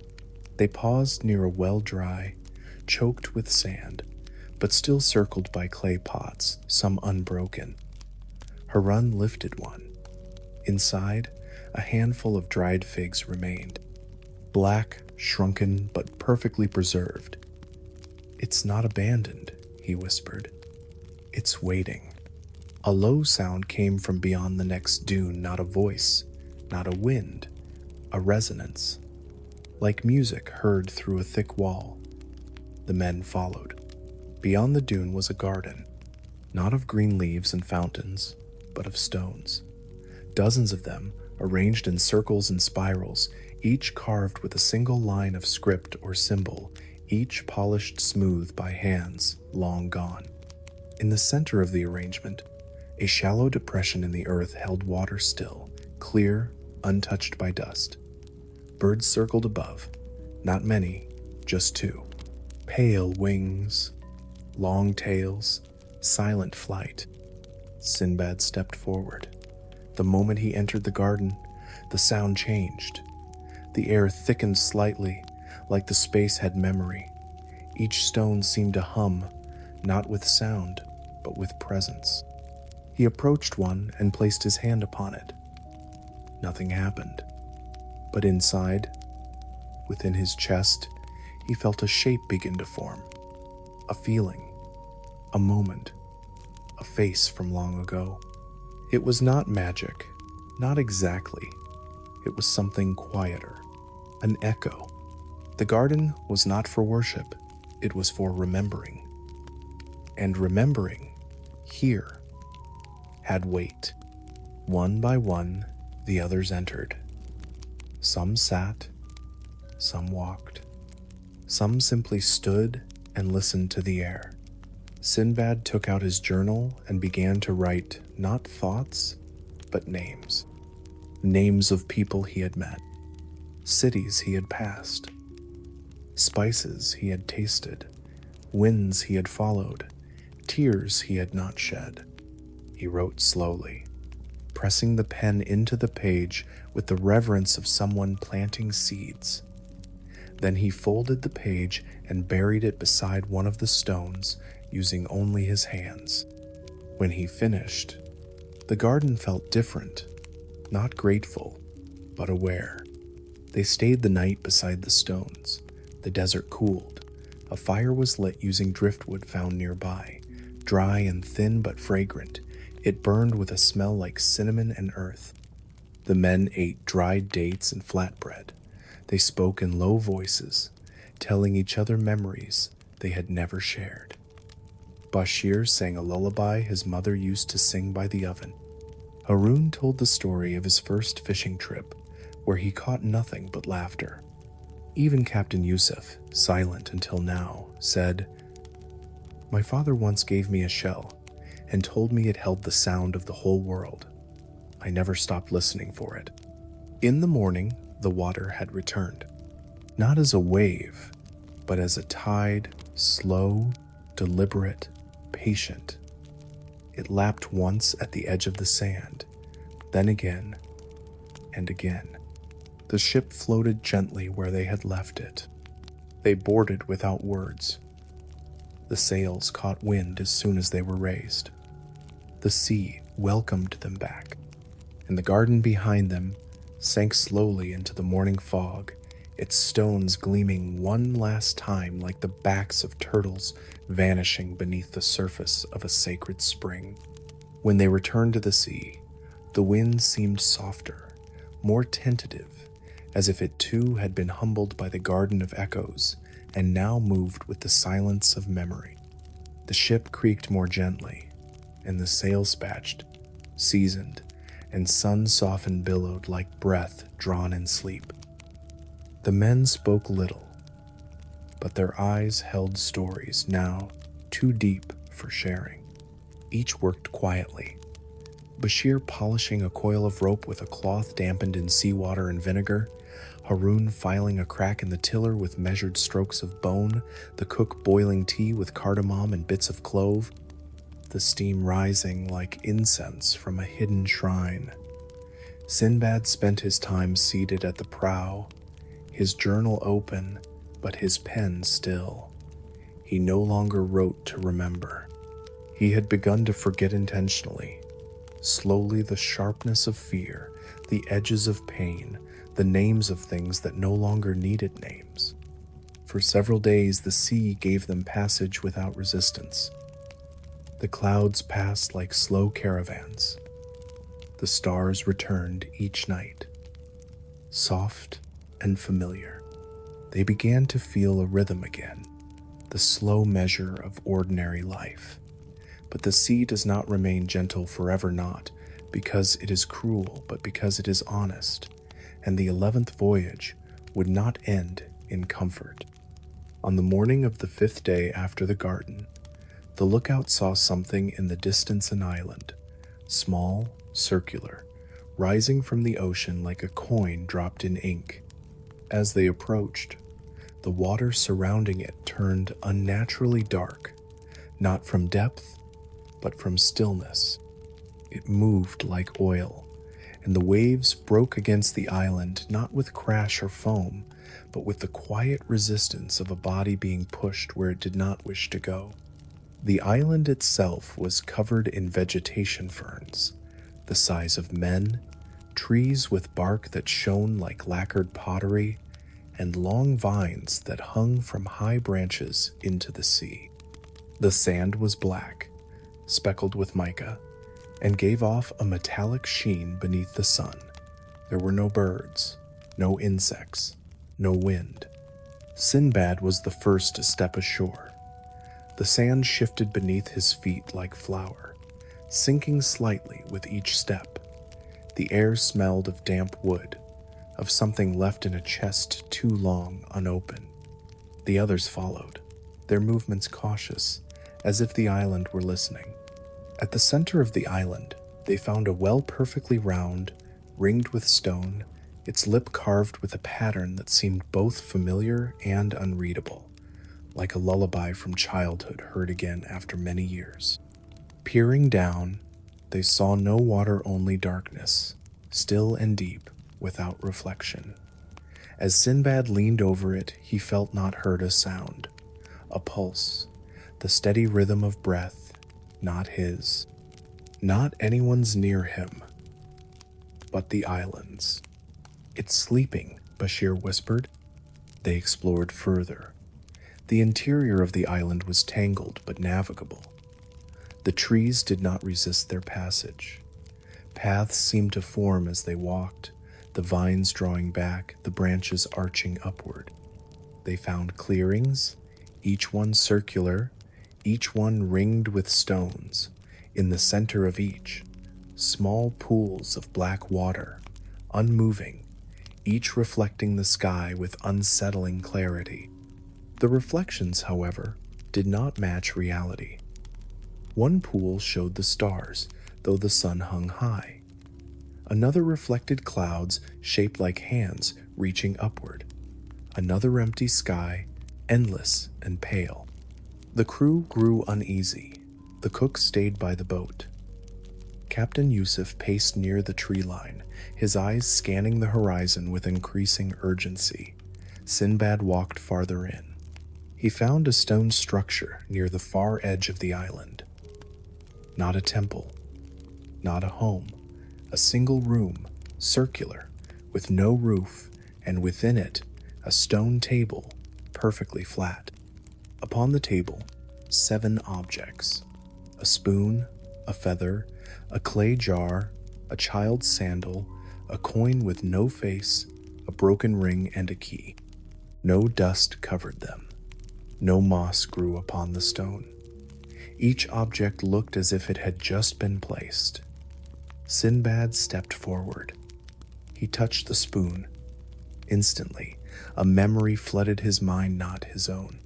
They paused near a well dry, choked with sand, but still circled by clay pots, some unbroken. Harun lifted one. Inside, a handful of dried figs remained, black, shrunken, but perfectly preserved. "It's not abandoned," he whispered. "It's waiting." A low sound came from beyond the next dune, not a voice, not a wind, a resonance, like music heard through a thick wall. The men followed. Beyond the dune was a garden, not of green leaves and fountains, but of stones. Dozens of them, arranged in circles and spirals, each carved with a single line of script or symbol, each polished smooth by hands long gone. In the center of the arrangement, a shallow depression in the earth held water still, clear, untouched by dust. Birds circled above, not many, just two. Pale wings, long tails, silent flight. Sinbad stepped forward. The moment he entered the garden, the sound changed. The air thickened slightly, like the space had memory. Each stone seemed to hum, not with sound, but with presence. He approached one and placed his hand upon it. Nothing happened. But inside, within his chest, he felt a shape begin to form. A feeling, a moment, a face from long ago. It was not magic, not exactly. It was something quieter, an echo. The garden was not for worship, it was for remembering. And remembering, here, had weight. One by one, the others entered. Some sat, some walked. Some simply stood and listened to the air. Sinbad took out his journal and began to write not thoughts, but names. Names of people he had met, cities he had passed, spices he had tasted, winds he had followed, tears he had not shed. He wrote slowly, pressing the pen into the page with the reverence of someone planting seeds. Then he folded the page and buried it beside one of the stones, using only his hands. When he finished, the garden felt different, not grateful, but aware. They stayed the night beside the stones. The desert cooled. A fire was lit using driftwood found nearby, dry and thin but fragrant. It burned with a smell like cinnamon and earth. The men ate dried dates and flatbread. They spoke in low voices, telling each other memories they had never shared. Bashir sang a lullaby his mother used to sing by the oven. Harun told the story of his first fishing trip, where he caught nothing but laughter. Even Captain Yusuf, silent until now, said, "My father once gave me a shell and told me it held the sound of the whole world. I never stopped listening for it." In the morning, the water had returned, not as a wave, but as a tide, slow, deliberate, patient. It lapped once at the edge of the sand, then again, and again. The ship floated gently where they had left it. They boarded without words. The sails caught wind as soon as they were raised. The sea welcomed them back, and the garden behind them sank slowly into the morning fog, its stones gleaming one last time like the backs of turtles vanishing beneath the surface of a sacred spring. When they returned to the sea, the wind seemed softer, more tentative, as if it too had been humbled by the garden of echoes and now moved with the silence of memory. The ship creaked more gently, and the sails spatched, seasoned, and sun-softened billowed like breath drawn in sleep. The men spoke little, but their eyes held stories now too deep for sharing. Each worked quietly, Bashir polishing a coil of rope with a cloth dampened in seawater and vinegar, Harun filing a crack in the tiller with measured strokes of bone, the cook boiling tea with cardamom and bits of clove, the steam rising like incense from a hidden shrine. Sinbad spent his time seated at the prow, his journal open, but his pen still. He no longer wrote to remember. He had begun to forget intentionally. Slowly, the sharpness of fear, the edges of pain, the names of things that no longer needed names. For several days, the sea gave them passage without resistance. The clouds passed like slow caravans. The stars returned each night, soft and familiar. They began to feel a rhythm again, the slow measure of ordinary life. But the sea does not remain gentle forever, not because it is cruel, but because it is honest, and the 11th voyage would not end in comfort. On the morning of the 5th day after the garden, the lookout saw something in the distance, an island, small, circular, rising from the ocean like a coin dropped in ink. As they approached, the water surrounding it turned unnaturally dark, not from depth, but from stillness. It moved like oil, and the waves broke against the island not with crash or foam, but with the quiet resistance of a body being pushed where it did not wish to go. The island itself was covered in vegetation ferns, the size of men, trees with bark that shone like lacquered pottery, and long vines that hung from high branches into the sea. The sand was black, speckled with mica, and gave off a metallic sheen beneath the sun. There were no birds, no insects, no wind. Sinbad was the first to step ashore. The sand shifted beneath his feet like flour, sinking slightly with each step. The air smelled of damp wood, of something left in a chest too long unopened. The others followed, their movements cautious, as if the island were listening. At the center of the island, they found a well perfectly round, ringed with stone, its lip carved with a pattern that seemed both familiar and unreadable, like a lullaby from childhood heard again after many years. Peering down, they saw no water, only darkness, still and deep, without reflection. As Sinbad leaned over it, he felt not heard a sound, a pulse, the steady rhythm of breath, not his, not anyone's near him, but the island's. "It's sleeping," Bashir whispered. They explored further. The interior of the island was tangled but navigable. The trees did not resist their passage. Paths seemed to form as they walked, the vines drawing back, the branches arching upward. They found clearings, each one circular, each one ringed with stones. In the center of each, small pools of black water, unmoving, each reflecting the sky with unsettling clarity. The reflections, however, did not match reality. One pool showed the stars, though the sun hung high. Another reflected clouds shaped like hands reaching upward. Another empty sky, endless and pale. The crew grew uneasy. The cook stayed by the boat. Captain Yusuf paced near the tree line, his eyes scanning the horizon with increasing urgency. Sinbad walked farther in. He found a stone structure near the far edge of the island. Not a temple, not a home, a single room, circular, with no roof, and within it, a stone table, perfectly flat. Upon the table, 7 objects: a spoon, a feather, a clay jar, a child's sandal, a coin with no face, a broken ring, and a key. No dust covered them. No moss grew upon the stone. Each object looked as if it had just been placed. Sinbad stepped forward. He touched the spoon. Instantly, a memory flooded his mind, not his own.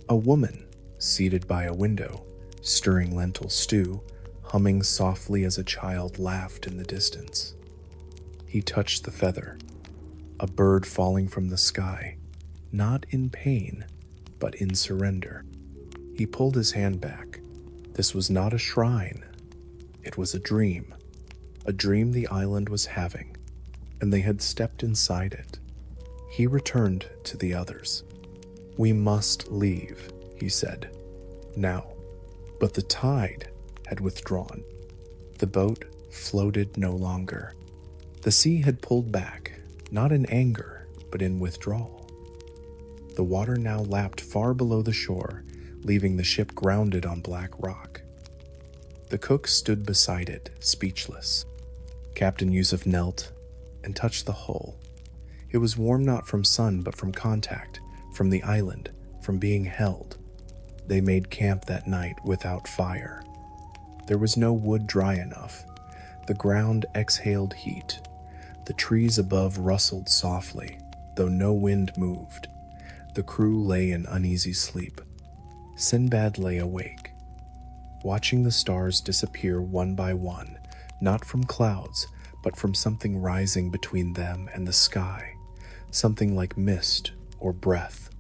A woman, seated by a window, stirring lentil stew, humming softly as a child laughed in the distance. He touched the feather. A bird falling from the sky, not in pain, but in surrender. He pulled his hand back. This was not a shrine. It was a dream the island was having, and they had stepped inside it. He returned to the others. "We must leave," he said. "Now." But the tide had withdrawn. The boat floated no longer. The sea had pulled back, not in anger, but in withdrawal. The water now lapped far below the shore, leaving the ship grounded on black rock. The cook stood beside it, speechless. Captain Yusuf knelt and touched the hull. It was warm not from sun, but from contact, from the island, from being held. They made camp that night without fire. There was no wood dry enough. The ground exhaled heat. The trees above rustled softly, though no wind moved. The crew lay in uneasy sleep. Sinbad lay awake, watching the stars disappear one by one, not from clouds, but from something rising between them and the sky, something like mist or breath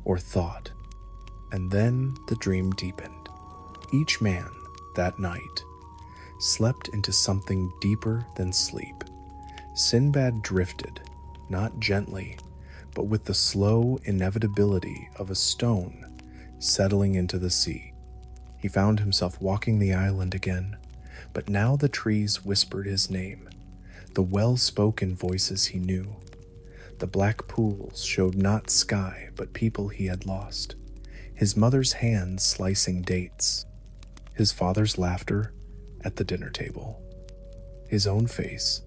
or thought. And then the dream deepened. Each man, that night, slept into something deeper than sleep. Sinbad drifted, not gently, but with the slow inevitability of a stone settling into the sea. He found himself walking the island again, but now the trees whispered his name, the well-spoken voices he knew. The black pools showed not sky, but people he had lost. His mother's hands slicing dates. His father's laughter at the dinner table. His own face,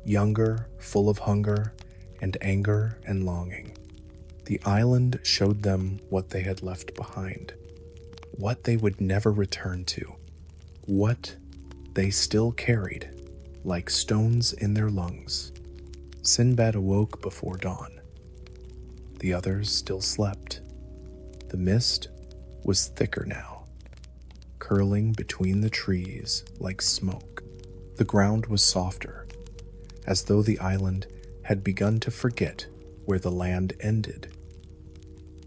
younger, full of hunger and anger and longing. The island showed them what they had left behind, what they would never return to, what they still carried like stones in their lungs. Sinbad awoke before dawn. The others still slept. The mist was thicker now, curling between the trees like smoke. The ground was softer, as though the island had begun to forget where the land ended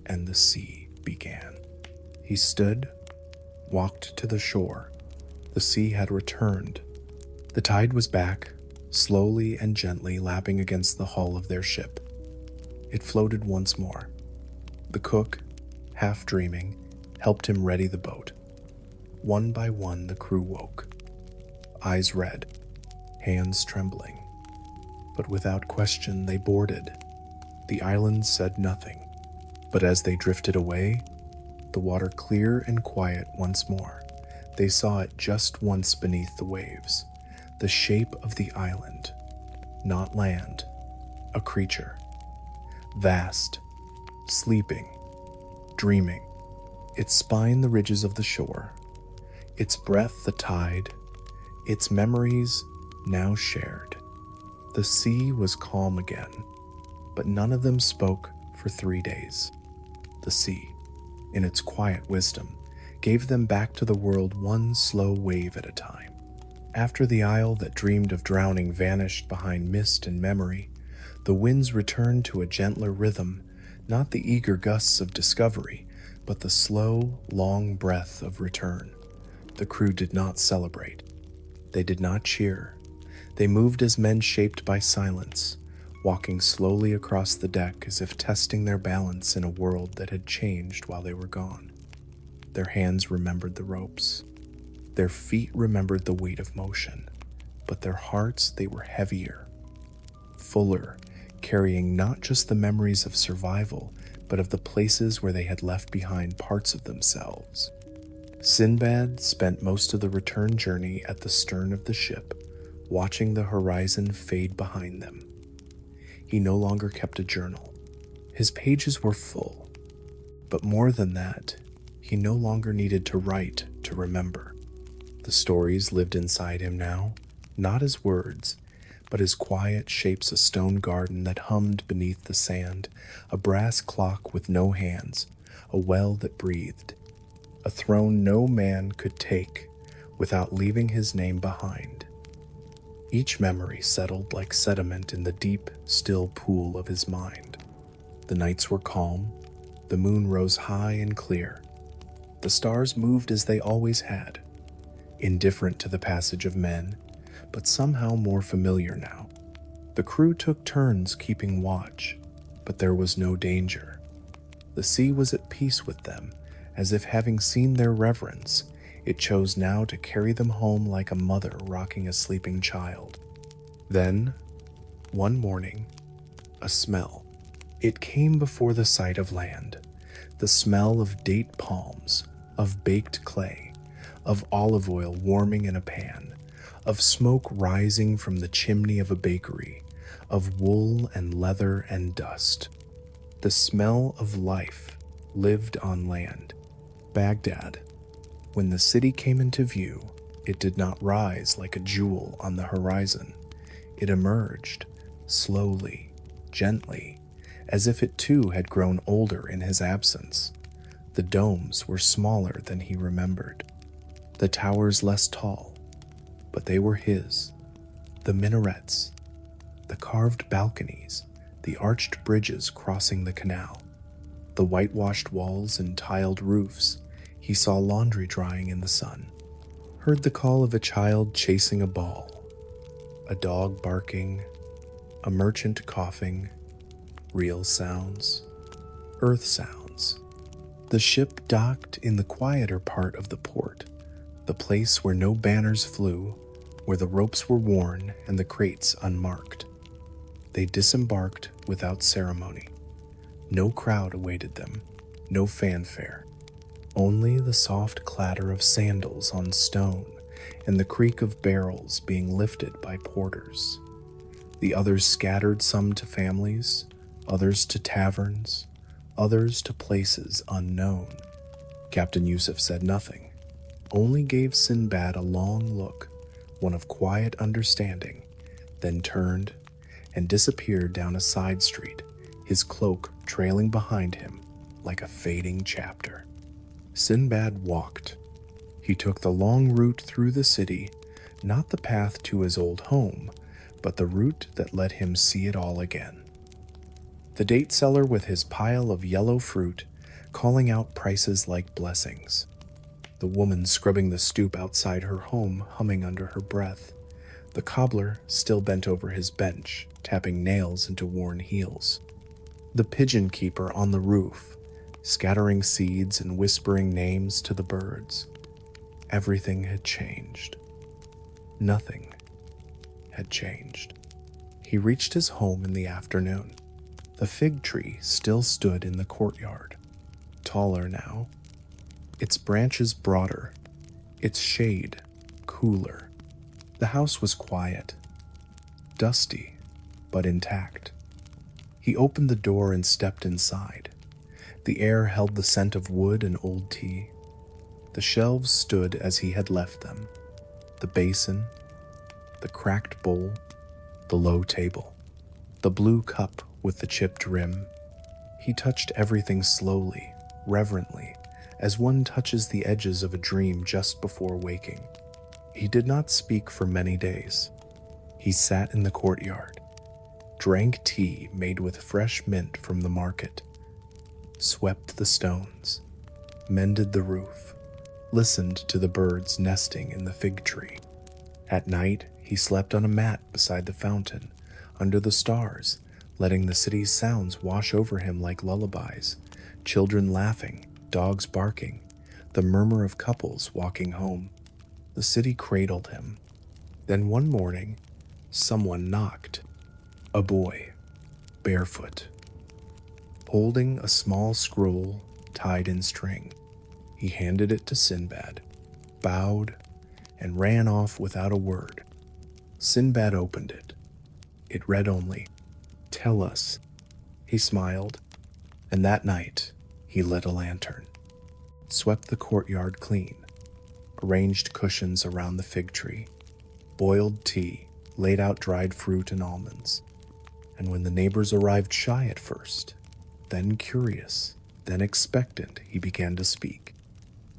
and the sea began. He stood, walked to the shore. The sea had returned. The tide was back, slowly and gently lapping against the hull of their ship. It floated once more. The cook, half dreaming, helped him ready the boat. One by one the crew woke, eyes red, hands trembling. But without question they boarded. The island said nothing, but as they drifted away, the water clear and quiet once more, they saw it just once beneath the waves, the shape of the island, not land, a creature, vast, sleeping, dreaming, its spine the ridges of the shore, its breath the tide, its memories now shared. The sea was calm again, but none of them spoke for 3 days. The sea, in its quiet wisdom, gave them back to the world one slow wave at a time. After the isle that dreamed of drowning vanished behind mist and memory, the winds returned to a gentler rhythm, not the eager gusts of discovery, but the slow, long breath of return. The crew did not celebrate. They did not cheer. They moved as men shaped by silence, walking slowly across the deck as if testing their balance in a world that had changed while they were gone. Their hands remembered the ropes. Their feet remembered the weight of motion, but their hearts, they were heavier, fuller, carrying not just the memories of survival, but of the places where they had left behind parts of themselves. Sinbad spent most of the return journey at the stern of the ship, watching the horizon fade behind them. He no longer kept a journal. His pages were full, but more than that, he no longer needed to write to remember. The stories lived inside him now, not as words, but as quiet shapes, a stone garden that hummed beneath the sand, a brass clock with no hands, a well that breathed, a throne no man could take without leaving his name behind. Each memory settled like sediment in the deep, still pool of his mind. The nights were calm, the moon rose high and clear. The stars moved as they always had, indifferent to the passage of men, but somehow more familiar now. The crew took turns keeping watch, but there was no danger. The sea was at peace with them, as if having seen their reverence, it chose now to carry them home like a mother rocking a sleeping child. Then, one morning, a smell. It came before the sight of land, the smell of date palms, of baked clay, of olive oil warming in a pan, of smoke rising from the chimney of a bakery, of wool and leather and dust. The smell of life lived on land. Baghdad. When the city came into view, it did not rise like a jewel on the horizon. It emerged, slowly, gently, as if it too had grown older in his absence. The domes were smaller than he remembered, the towers less tall, but they were his. The minarets, the carved balconies, the arched bridges crossing the canal, the whitewashed walls and tiled roofs. He saw laundry drying in the sun, heard the call of a child chasing a ball, a dog barking, a merchant coughing, real sounds, earth sounds. The ship docked in the quieter part of the port, the place where no banners flew, where the ropes were worn and the crates unmarked. They disembarked without ceremony. No crowd awaited them, no fanfare, only the soft clatter of sandals on stone and the creak of barrels being lifted by porters. The others scattered, some to families, others to taverns, others to places unknown. Captain Yusuf said nothing, only gave Sinbad a long look, one of quiet understanding, then turned and disappeared down a side street, his cloak trailing behind him like a fading chapter. Sinbad walked. He took the long route through the city, not the path to his old home, but the route that let him see it all again. The date seller with his pile of yellow fruit, calling out prices like blessings. The woman scrubbing the stoop outside her home, humming under her breath. The cobbler still bent over his bench, tapping nails into worn heels. The pigeon keeper on the roof, scattering seeds and whispering names to the birds. Everything had changed. Nothing had changed. He reached his home in the afternoon. The fig tree still stood in the courtyard, taller now, its branches broader, its shade cooler. The house was quiet, dusty, but intact. He opened the door and stepped inside. The air held the scent of wood and old tea. The shelves stood as he had left them. The basin, the cracked bowl, the low table, the blue cup with the chipped rim. He touched everything slowly, reverently, as one touches the edges of a dream just before waking. He did not speak for many days. He sat in the courtyard, drank tea made with fresh mint from the market, swept the stones, mended the roof, listened to the birds nesting in the fig tree. At night, he slept on a mat beside the fountain, under the stars, letting the city's sounds wash over him like lullabies, children laughing, dogs barking, the murmur of couples walking home. The city cradled him. Then one morning, someone knocked. A boy, barefoot, holding a small scroll tied in string. He handed it to Sinbad, bowed, and ran off without a word. Sinbad opened it. It read only, "Tell us." He smiled, and that night he lit a lantern, swept the courtyard clean, arranged cushions around the fig tree, boiled tea, laid out dried fruit and almonds. And when the neighbors arrived shy at first, then curious, then expectant, he began to speak.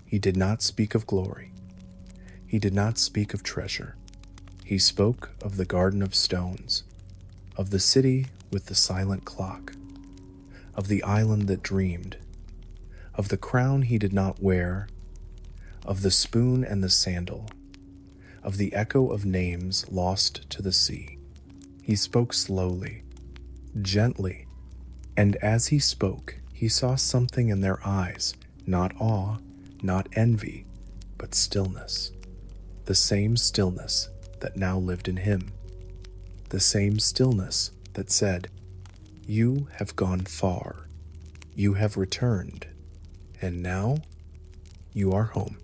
He did not speak of glory. He did not speak of treasure. He spoke of the garden of stones, of the city with the silent clock, of the island that dreamed, of the crown he did not wear, of the spoon and the sandal, of the echo of names lost to the sea. He spoke slowly, gently, and as he spoke, he saw something in their eyes, not awe, not envy, but stillness. The same stillness that now lived in him. The same stillness that said, "You have gone far. You have returned. And now you are home."